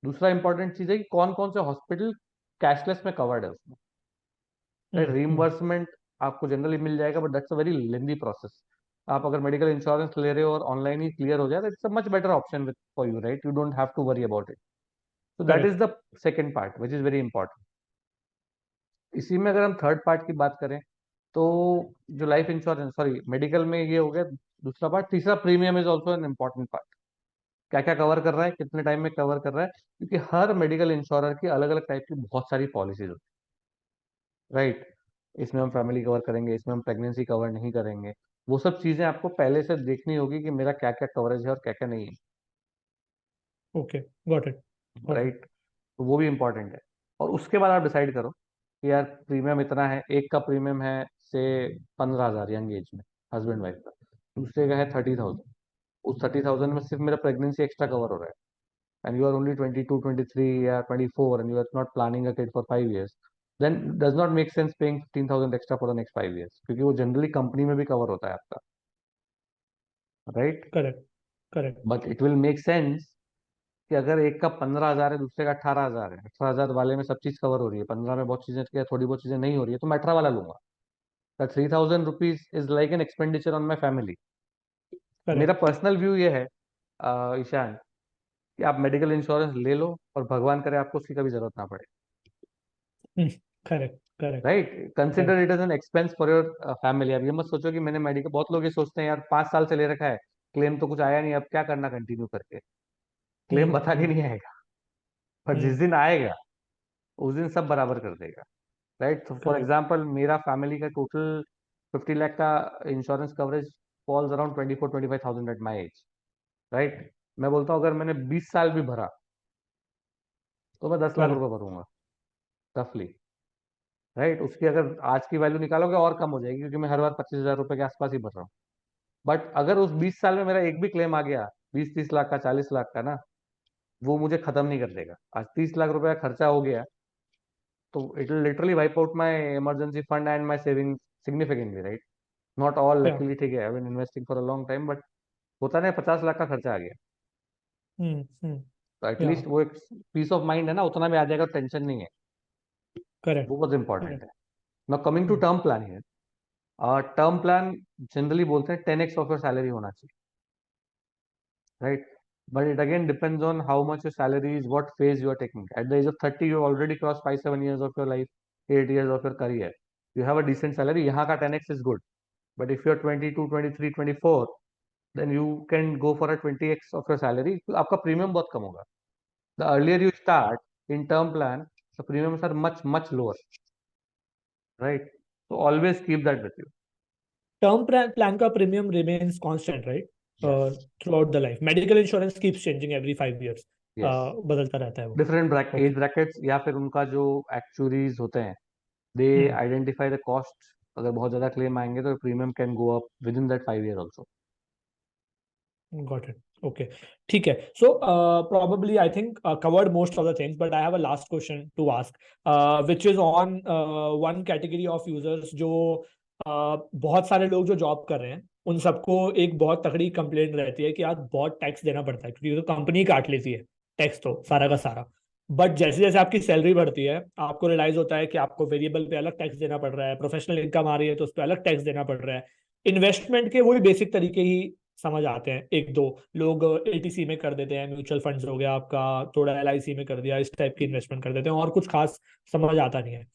दूसरा इंपॉर्टेंट चीज है कि कौन कौन से हॉस्पिटल कैशलेस में कवर्ड है उसमें। राइट। हम्म। रीइंबर्समेंट आपको जनरली मिल जाएगा, but that's a very lengthy process. आप अगर मेडिकल इंश्योरेंस ले रहे हो और ऑनलाइन ही क्लियर हो जाए तो it's a much better option with for you. Right. You don't have to worry about it. तो that is correct. The second part which is very important. इसी में अगर हम थर्ड पार्ट की बात करें तो जो लाइफ इंश्योरेंस सॉरी मेडिकल में ये हो गया दूसरा पार्ट। तीसरा premium is also an important part. क्या क्या कवर कर रहा है, कितने टाइम में कवर कर रहा है, क्योंकि हर मेडिकल इंश्योरर की अलग अलग टाइप की बहुत सारी पॉलिसीज होती है। राइट। इसमें हम फैमिली कवर करेंगे, इसमें हम प्रेगनेंसी कवर नहीं करेंगे। वो सब चीजें आपको पहले से देखनी होगी कि मेरा क्या क्या कवरेज है और क्या क्या नहीं है। Okay. Got it. Got it. Right. तो वो भी इंपॉर्टेंट है। और उसके बाद आप डिसाइड करो कि यार प्रीमियम इतना है। एक का प्रीमियम है से 15,000 यंग एज में हस्बैंड वाइफ का, दूसरे का है 30,000। उस 30,000 में सिर्फ मेरा प्रेगनेंसी एक्स्ट्रा कवर हो रहा है, एंड यू आर ओनली 22, 23 या 24 and you are not planning a kid for 5 years, then does not make sense paying 15,000 extra for the next 5 years, क्योंकि वो जनरली कंपनी में भी कवर होता है आपका, right? Correct, correct. But it will make sense कि अगर एक का 15,000 है, दूसरे का 18,000 है, 18,000 वाले में सब चीज कवर हो रही है, 15 में बहुत चीजें क्या थोड़ी बहुत चीजें नहीं हो रही है, तो मैं 18 वाला लूंगा। The 3,000 rupees is like an expenditure on my family. मेरा करेक्ट। पर्सनल व्यू ये है, ईशान, कि आप मेडिकल इंश्योरेंस ले लो और भगवान करे आपको उसकी कभी जरूरत ना पड़े, correct, correct, right? Consider correct. It as an expense for your family. अब ये मत सोचो कि मैंने मेडिकल, बहुत लोग ये सोचते हैं यार 5 साल से ले रखा है, क्लेम तो कुछ आया नहीं, अब क्या करना कंटिन्यू करके, क्लेम हम्म, बता के नहीं आएगा, पर जिस हम्म। दिन आएगा उस दिन सब बराबर कर देगा, राइट? तो फॉर करेक्ट। एग्जाम्पल मेरा फैमिली का टोटल 50 लाख का insurance coverage falls around 24-25,000 at my age, right? मैं बोलता हूँ अगर मैंने 20 साल भी भरा तो मैं 10 लाख करेक्ट। रुपए भरूंगा, रफली, राइट? उसकी अगर आज की वैल्यू निकालोगे और कम हो जाएगी, क्योंकि मैं हर बार 25,000 रुपए के आसपास ही भर रहा हूँ। बट अगर उस 20 साल में मेरा एक भी क्लेम आ गया, 20-30 लाख का, 40 लाख का ना, वो मुझे खत्म नहीं कर देगा। आज 30 लाख रुपए का खर्चा हो गया तो it will literally wipe out my emergency fund and my saving significantly, right? Not all, yeah. Luckily, ठीक है, I been investing for a long time, but होता नहीं, 50 लाख का खर्चा आ गया हम्म, हम्म। तो या। एटलीस्ट वो एक पीस ऑफ माइंड है ना, उतना भी आ जाएगा, टेंशन नहीं है। करेक्ट, वो बहुत इंपॉर्टेंट करेक्ट। है। Now coming to term plan है, टर्म प्लान जनरली बोलते हैं 10x ऑफ योर सैलरी होना चाहिए, right? But it again depends on how much your salary is, what phase you are taking. At the age of 30, you already crossed 5-7 years of your life, 8 years of your career. You have a decent salary. यहाँ का 10x is good. But if you're 22, 23, 24, then you can go for a 20x of your salary. तो आपका प्रीमियम बहुत कम होगा. The earlier you start in term plan, the premiums are much, much lower, right? So always keep that with you. Term plan का premium remains constant, right? Yes. Throughout the life. Medical insurance keeps changing every 5 years। Yes. बदलता रहता है वो। Different as okay. ब्रैकेट्स या फिर उनका जो एक्चुअरीज होते हैं, they hmm. Identify the cost. अगर बहुत ज्यादा क्लेम आएंगे तो premium can go up within that 5 year also. Got it. Okay. ठीक है. So probably I think covered most of the things, but I have a last question to ask, which is on one category of users जो बहुत सारे लोग जो जॉब कर रहे हैं उन सबको एक बहुत तगड़ी कंप्लेंट रहती है कि यार बहुत टैक्स देना पड़ता है, क्योंकि तो कंपनी काट लेती है टैक्स तो सारा का सारा। बट जैसे जैसे आपकी सैलरी बढ़ती है आपको रियलाइज होता है कि आपको वेरिएबल पे अलग टैक्स देना पड़ रहा है, प्रोफेशनल इनकम आ रही है तो उस पर अलग टैक्स देना पड़ रहा है। इन्वेस्टमेंट के वही बेसिक तरीके ही समझ आते हैं, एक दो लोग एटीसी में कर देते हैं, म्यूचुअल फंड्स हो गया आपका, थोड़ा एलआईसी में कर दिया, इस टाइप की इन्वेस्टमेंट कर देते हैं और कुछ खास समझ आता नहीं है।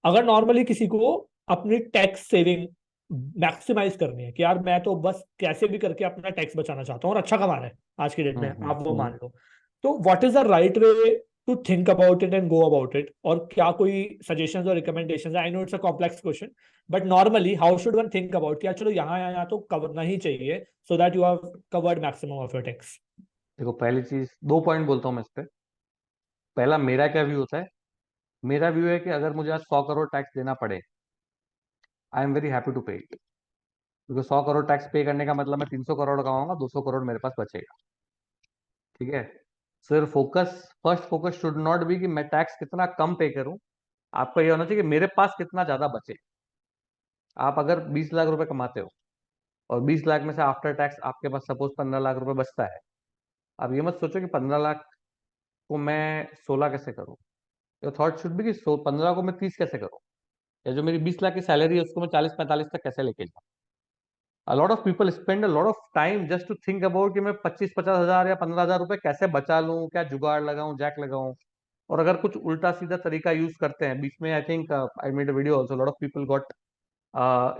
अगर नॉर्मली किसी को अपनी टैक्स सेविंग मैक्सिमाइज करनी है कि यार मैं तो बस कैसे भी करके अपना टैक्स बचाना चाहता हूँ और अच्छा कमा रहा है आज की डेट में, आप वो मान लो, तो what is the right way to think about it and go about it? और क्या कोई सजेशंस और recommendations? I know it's a complex question, but normally how should one think about कि यार चलो यहाँ यहाँ तो करना ही चाहिए so that you have covered maximum of your tax. देखो, पहली चीज, 2 पॉइंट बोलता हूँ मैं इस पे। पहला, मेरा क्या व्यू होता है? मेरा व्यू है कि अगर मुझे आज 100 करोड़ टैक्स देना पड़े, I am very happy to pay it, क्योंकि 100 करोड़ टैक्स पे करने का मतलब मैं 300 करोड़ कमाऊंगा, 200 करोड़ मेरे पास बचेगा, ठीक है? सिर्फ focus, first focus should not be कि मैं टैक्स कितना कम पे करूं, आपका ये होना चाहिए कि मेरे पास कितना ज्यादा बचे। आप अगर 20 लाख रुपए कमाते हो और 20 लाख में से आफ्टर टैक्स आपके पास सपोज 15 लाख रुपए बचता है, आप ये मत सोचो कि 15 लाख को मैं 16 कैसे करूं। योर थॉट शुड बी कि 15 को मैं 30 कैसे करूं, या जो मेरी 20 लाख की सैलरी है उसको मैं 40-45 तक कैसे लेके जाऊं। A lot of people spend a lot of time just to think about कि मैं 25-50 हजार या 15 हजार रुपए कैसे बचा लूं, क्या जुगाड़ लगाऊं, जैक लगाऊं। और अगर कुछ उल्टा सीधा तरीका यूज करते हैं बीच में, आई think I made a video also, lot of people got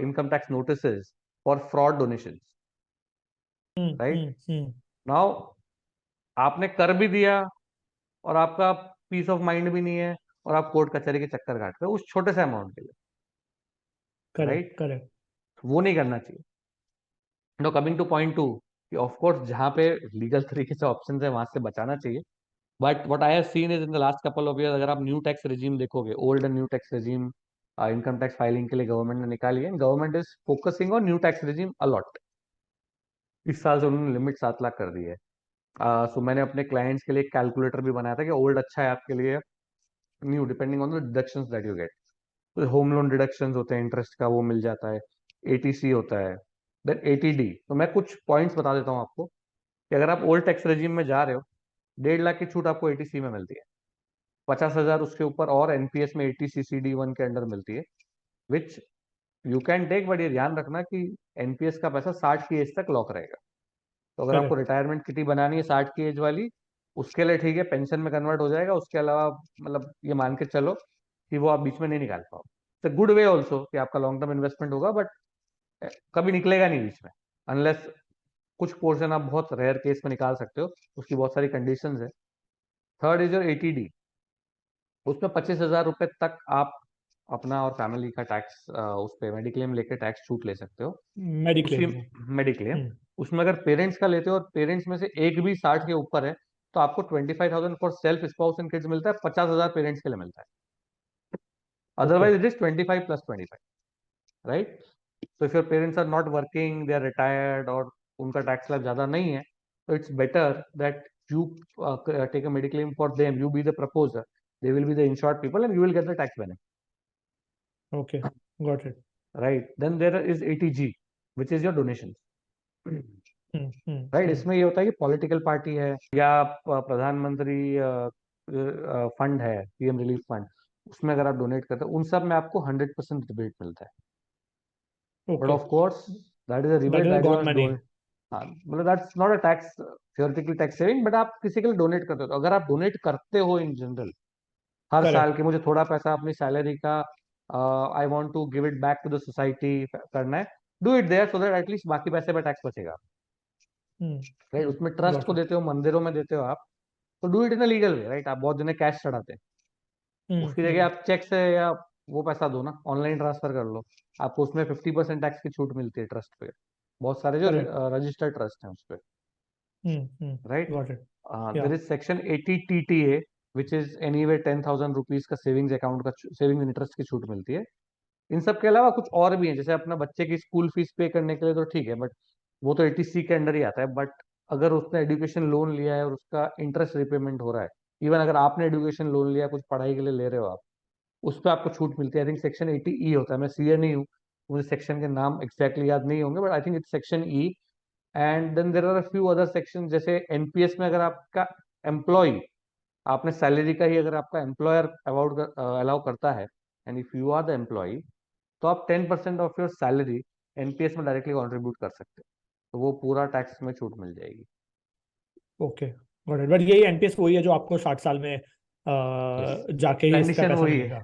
income tax notices for fraud donations, hmm, right? Hmm, hmm. Now आपने कर भी दिया और आपका पीस ऑफ माइंड भी नहीं है, और आप कोर्ट कचहरी के चक्कर काट रहे हो उस छोटे से अमाउंट के लिए, करेक्ट, राइट? करेक्ट। वो नहीं करना चाहिए। No, coming to point two, कि ऑफ कोर्स जहाँ पे लीगल तरीके से ऑप्शन है वहां से बचाना चाहिए। But what I have seen is in the last couple of year, अगर आप न्यू टैक्स रेजिम देखोगे, old and new tax regime income tax filing के लिए गवर्नमेंट ने निकाली है, government is focusing on new tax regime a lot, इस साल से उन्होंने लिमिट 7 लाख कर दी है। सो मैंने अपने क्लाइंट्स के लिए एक कैलकुलेटर भी बनाया था कि ओल्ड अच्छा है आपके लिए, new, depending on the deductions that you get. तो होम लोन डिडक्शंस होते हैं, इंटरेस्ट का वो मिल जाता है, एटीसी होता है, देन एटीडी। तो मैं कुछ पॉइंट्स बता देता हूँ आपको कि अगर आप ओल्ड टैक्स रेजिम में जा रहे हो, 1.5 लाख की छूट आपको एटीसी में मिलती है, 50,000 उसके ऊपर और एनपीएस में एटीसीसीडी 1 के अंडर मिलती है, which you can take. But ये ध्यान रखना कि एनपीएस का पैसा 60 की एज तक लॉक रहेगा। तो अगर आपको करेक्ट। रिटायरमेंट किटी बनानी है 60 की एज वाली, उसके लिए ठीक है, पेंशन में कन्वर्ट हो जाएगा। उसके अलावा मतलब ये मान के चलो कि वो आप बीच में नहीं निकाल पाओ। इट्स गुड वे ऑल्सो कि आपका लॉन्ग टर्म इन्वेस्टमेंट होगा, बट कभी निकलेगा नहीं बीच में, अनलेस कुछ पोर्शन आप बहुत रेयर केस में निकाल सकते हो, उसकी बहुत सारी कंडीशंस है। Third is your ATD. उसमें 25,000 रुपए तक आप अपना और फैमिली का टैक्स उस पे मेडिक्लेम लेके टैक्स छूट ले सकते हो। उसी मेडिक्लेम में। मेडिक्लेम, हम्म। उसमें अगर पेरेंट्स का लेते हो और पेरेंट्स में से एक भी 60 के ऊपर है, तो आपको 25,000 for self spouse and kids मिलता है, 50,000 पेरेंट्स के लिए मिलता है। Okay. Otherwise it is 25 plus 25, right? तो if your parents are not working, they are retired, और उनका टैक्स स्लैब ज्यादा नहीं है, तो it's better that you take a mediclaim for them, you be the proposer, they will be the insured people and you will get the tax benefit, okay, got it. Right? Then there is eighty G, which is your donation, right? Hmm. इसमें ये होता है कि पॉलिटिकल पार्टी है या प्रधानमंत्री फंड है, पीएम रिलीफ फंड, उसमें अगर आप डोनेट करते हो, उन सब में आपको 100% रिबेट मिलता है। But okay. Of course that is a that rebate is that you gone are money. Donate. हाँ, मतलब that's not a tax, theoretically tax saving, but आप किसी के लिए डोनेट करते हो। तो अगर आप डोनेट करते हो इन जनरल, हर साल करेक्ट। के मुझे थोड़ा पैसा अपनी सैलरी का I want to give it back to the society करना है, do it there, so that at least बाकी पैसे पे टैक्स बचेगा, राइट? उसमें ट्रस्ट गॉट को इट। देते हो, मंदिरों में देते हो आप, तो do it in a legal way, right? आप बहुत जने कैश चढ़ाते हैं, उसकी जगह हम्म। आप चेक से या वो पैसा दो ना, ऑनलाइन ट्रांसफर कर लो, आपको उसमें 50% टैक्स की छूट मिलती है ट्रस्ट पे, बहुत सारे जो करेक्ट। रजिस्टर्ड ट्रस्ट हैं उस पे, राइट? Got it. देर या। Is section 80 TTA, which is anyway 10,000 rupees का सेविंग्स अकाउंट का सेविंग इंटरेस्ट की छूट मिलती है। इन सब के अलावा कुछ और भी है, जैसे अपना बच्चे की स्कूल फीस पे करने के लिए तो ठीक है, बट वो तो 80C के अंडर ही आता है। बट अगर उसने एजुकेशन लोन लिया है और उसका इंटरेस्ट रिपेमेंट हो रहा है, इवन अगर आपने एजुकेशन लोन लिया, कुछ पढ़ाई के लिए ले रहे हो आप, उस पर आपको छूट मिलती है। आई थिंक सेक्शन 80E होता है, मैं सीए नहीं हूँ, मुझे सेक्शन के नाम एग्जैक्टली याद नहीं होंगे, but I think it's section E. And then there are a few other section, जैसे एनपीएस में अगर आपका एम्प्लॉय, आपने सैलरी का ही अगर आपका एम्प्लॉयर अवाउड अलाउ करता है, and if you are the employ, तो आप 10% ऑफ योर सैलरी एनपीएस में डायरेक्टली कंट्रीब्यूट कर सकते हो, तो वो पूरा टैक्स में छूट मिल जाएगी। Okay, got it. बट यही एनपीएस वही है जो आपको 60 साल में यस, जाके ही इसका कंडीशन पैसा वही है, मिलेगा,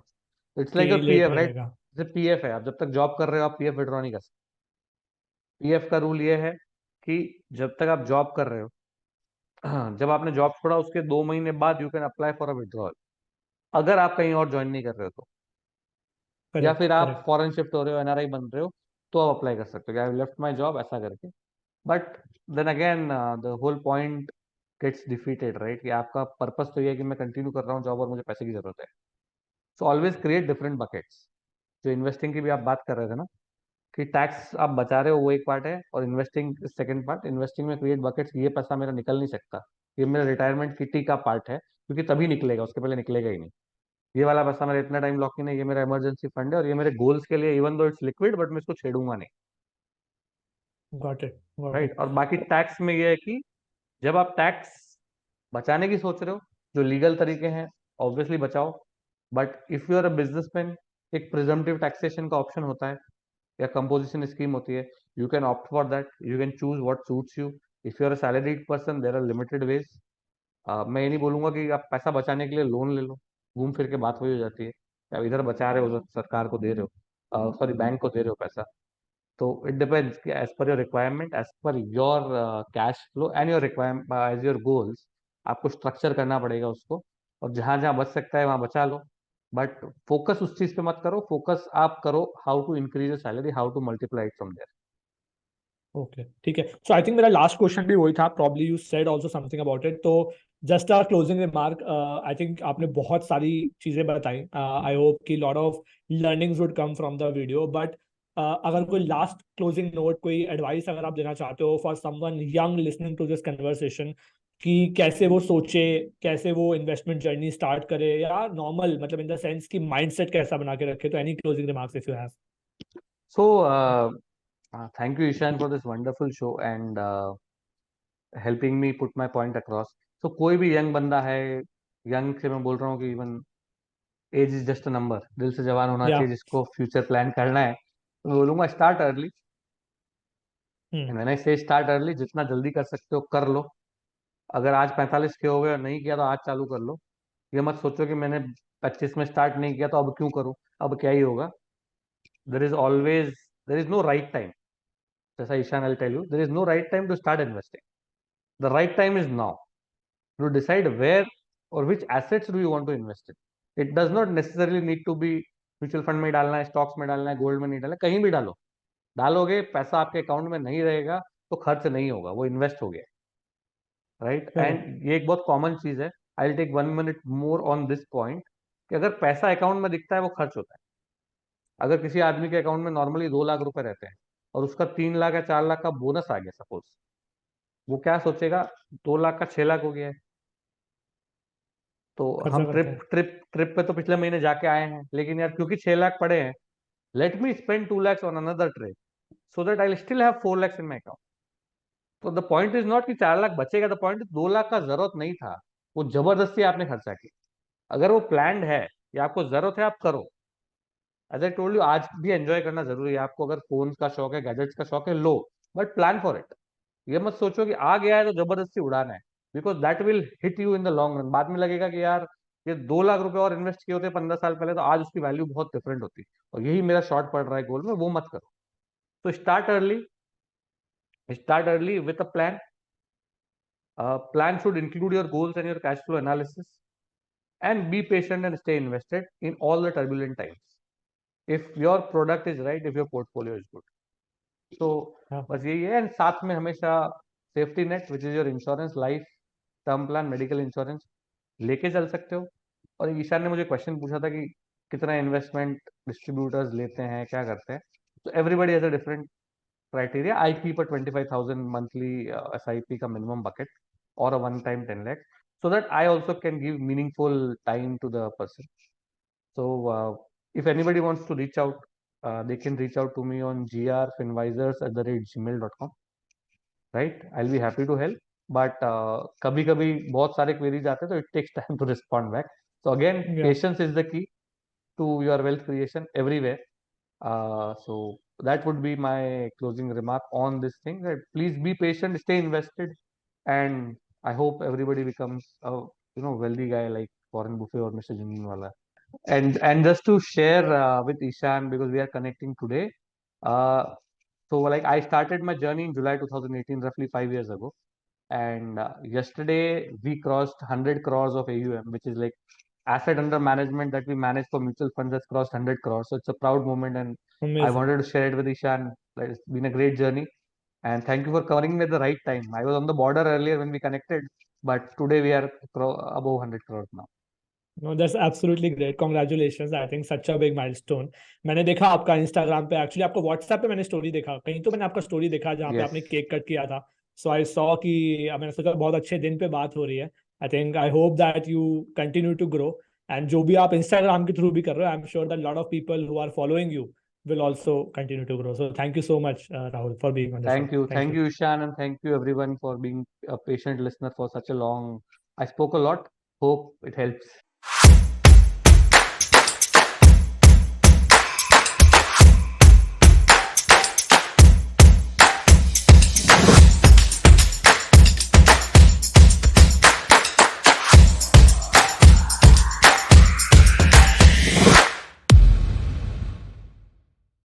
इट्स लाइक कि योर लेट पीएफ, राइट? मिलेगा। जैसे पीएफ है, आप जब तक जॉब कर रहे हो आप पीएफ विड्रॉ नहीं कर सकते। पीएफ का रूल ये है कि जब तक आप जॉब कर रहे हो, हाँ, जब आपने जॉब छोड़ा उसके 2 महीने बाद you can apply for a withdrawal, अगर आप कहीं और ज्वाइन नहीं कर रहे हो तो, या करेक्ट, फिर आप करेक्ट। फॉरेन शिफ्ट हो रहे हो, एनआरआई बन रहे हो, तो आप अप्लाई कर सकते हो कि आई लेफ्ट माई जॉब, ऐसा करके। But then again the whole point gets defeated, right? कि आपका पर्पस तो ये है कि मैं कंटिन्यू कर रहा हूँ जॉब और मुझे पैसे की जरूरत है। So always create different buckets. जो इन्वेस्टिंग की भी आप बात कर रहे थे ना, कि टैक्स आप बचा रहे हो वो एक पार्ट है, और इन्वेस्टिंग सेकंड पार्ट। इन्वेस्टिंग में क्रिएट बकेट्स, ये पैसा मेरा निकल नहीं सकता, ये मेरा रिटायरमेंट किटी का पार्ट है, क्योंकि तभी निकलेगा, उसके पहले निकलेगा ही नहीं। ये वाला पैसा मेरा इतना टाइम लॉक इन है, ये मेरा इमरजेंसी फंड है, और ये मेरे गोल्स के लिए, even though it's liquid, but मैं इसको छेड़ूंगा नहीं, got it, got right? It. और बाकी टैक्स में ये है कि जब आप टैक्स बचाने की सोच रहे हो, जो लीगल तरीके हैं ऑब्वियसली बचाओ, but if you are a businessman, एक प्रिजम्पटिव टैक्सेशन का ऑप्शन होता है या कंपोजिशन स्कीम होती है, you can opt for that, you can choose what suits you. If you are a salaried person, there are limited ways. मैं ये नहीं बोलूंगा कि आप पैसा बचाने के लिए लोन ले लो, घूम फिर के बात वही हो जाती है कि आप इधर बचा रहे हो, उधर सरकार को दे रहे हो, सॉरी बैंक को दे रहे हो पैसा। तो इट डिपेंड्स कि as per your requirement, as per your cash flow and your requirement, as your goals, आपको स्ट्रक्चर करना पड़ेगा उसको, और जहां जहां बच सकता है वहां बचा लो। बट फोकस उस चीज पे मत करो, फोकस आप करो how to increase your salary, how to multiply it from there. Okay, ठीक है। सो आई थिंक मेरा लास्ट क्वेश्चन भी वही था, probably you said also something about it. तो just a closing remark, I think आपने बहुत सारी चीजें बताई। आई होप कि lot of learnings would come from the video, but अगर कोई लास्ट क्लोजिंग नोट, कोई एडवाइस अगर आप देना चाहते हो for someone young listening to this conversation, कि कैसे वो सोचे, कैसे वो इन्वेस्टमेंट जर्नी स्टार्ट करे, या नॉर्मल मतलब इन द सेंस कि माइंडसेट कैसा बना के रखे, तो any closing remarks if you have? So, thank you, Ishan, for this wonderful show and helping me put my point across. So, कोई भी यंग बंदा है, यंग से मैं बोल रहा हूँ कि even age is just a number, दिल से जवान होना या चाहिए, जिसको फ्यूचर प्लान करना है, तो मैं बोलूंगा start early. And when I से स्टार्ट अर्ली, जितना जल्दी कर सकते हो कर लो। अगर आज 45 के हो गए और नहीं किया तो आज चालू कर लो। ये मत सोचो कि मैंने 25 में स्टार्ट नहीं किया तो अब क्यों करूं, अब क्या ही होगा। There is always, there is no right time. जैसा Ishan, I tell you, there is no right time to start investing. The right time is now to decide where और which assets do you want to invest in. It does not necessarily need to be mutual fund में डालना है, स्टॉक्स में डालना है, गोल्ड में नहीं डालना है, कहीं भी डालो। डालोगे पैसा आपके अकाउंट में नहीं रहेगा तो खर्च नहीं होगा, वो इन्वेस्ट हो गया। Right, correct. एंड ये एक बहुत कॉमन चीज है। I will take 1 minute more on this point, कि अगर पैसा अकाउंट में दिखता है वो खर्च होता है। अगर किसी आदमी के अकाउंट में नॉर्मली 2 लाख रुपए रहते हैं और उसका 3 लाख या 4 लाख का बोनस आ गया सपोज, वो क्या सोचेगा, 2 लाख का 6 लाख हो गया है। तो खर्चा हम करते ट्रिप हैं। ट्रिप ट्रिप पे तो पिछले महीने जाके आए हैं, लेकिन यार क्योंकि 6 लाख पड़े हैं, let me spend 2 lakhs on another trip so that I still have 4 lakhs in my account. तो द पॉइंट इज नॉट कि 4 लाख बचेगा, द पॉइंट इज 2 लाख का जरूरत नहीं था, वो जबरदस्ती आपने खर्चा किया। अगर वो प्लान्ड है या आपको जरूरत है, आप करो। एज आई टोल्ड यू, आज भी एंजॉय करना जरूरी है। आपको अगर फोन का शौक है, गैजेट्स का शौक है, लो, बट प्लान फॉर इट। ये मत सोचो कि आ गया है तो जबरदस्ती उड़ाना है, because that will hit you in the long run. बाद में लगेगा कि यार ये 2 लाख रुपए और इन्वेस्ट किए होते 15 साल पहले तो आज उसकी वैल्यू बहुत डिफरेंट होती, और यही मेरा शॉर्ट पड़ रहा है गोल में, वो मत करो। तो start early with a plan. Plan should include your goals and your cash flow analysis, and be patient and stay invested in all the turbulent times. If your product is right, if your portfolio is good. So हाँ। बस यही है, एंड साथ में हमेशा safety net which is your insurance, life, term plan, medical insurance लेके चल सकते हो। और ईशान ने मुझे क्वेश्चन पूछा था कि कितना इन्वेस्टमेंट डिस्ट्रीब्यूटर्स लेते हैं, क्या करते हैं। तो everybody has a different criteria. I keep a 25,000 monthly SIP का minimum bucket or a one time 10 lakh, so that I also can give meaningful time to the person. So if anybody wants to reach out, they can reach out to me on grfinvisors@gmail.com. Right, I'll be happy to help. But कभी कभी बहुत सारे queries आते हैं तो it takes time to respond back. So again, या patience is the key to your wealth creation everywhere. So that would be my closing remark on this thing. That please be patient, stay invested, and I hope everybody becomes a wealthy guy like Warren Buffett or Mr. Jinwala. And just to share with Ishan, because we are connecting today. Uh, so like I started my journey in July 2018, roughly 5 years ago, and yesterday we crossed 100 crores of AUM, which is like asset under management that we manage for mutual funds has crossed 100 crores. So it's a proud moment, and I amazing. wanted to share it with Ishan. Like, it's been a great journey, and thank you for covering me at the right time. I was on the border earlier when we connected, but today we are above 100 crores now. No, that's absolutely great. Congratulations. I think such a big milestone. मैंने देखा आपका इंस्टाग्राम पे, एक्चुअली आपको व्हाट्सएप पे मैंने स्टोरी देखा, कहीं तो मैंने आपका स्टोरी देखा जहाँ पे Yes. आपने केक कट किया था। सो आई सॉ कि मैंने सोचा बहुत अच्छे दिन पे बात हो रही है। I think I hope that you continue to grow, and जो भी आप इंस्टाग्राम के थ्रू भी कर रहे हो, I am sure that lot of people who are following you will also continue to grow. So thank you so much, Rahul, for being on the show. Thank Thank you. you, Ishan, and thank you everyone for being a patient listener for such a long. I spoke a lot. Hope it helps.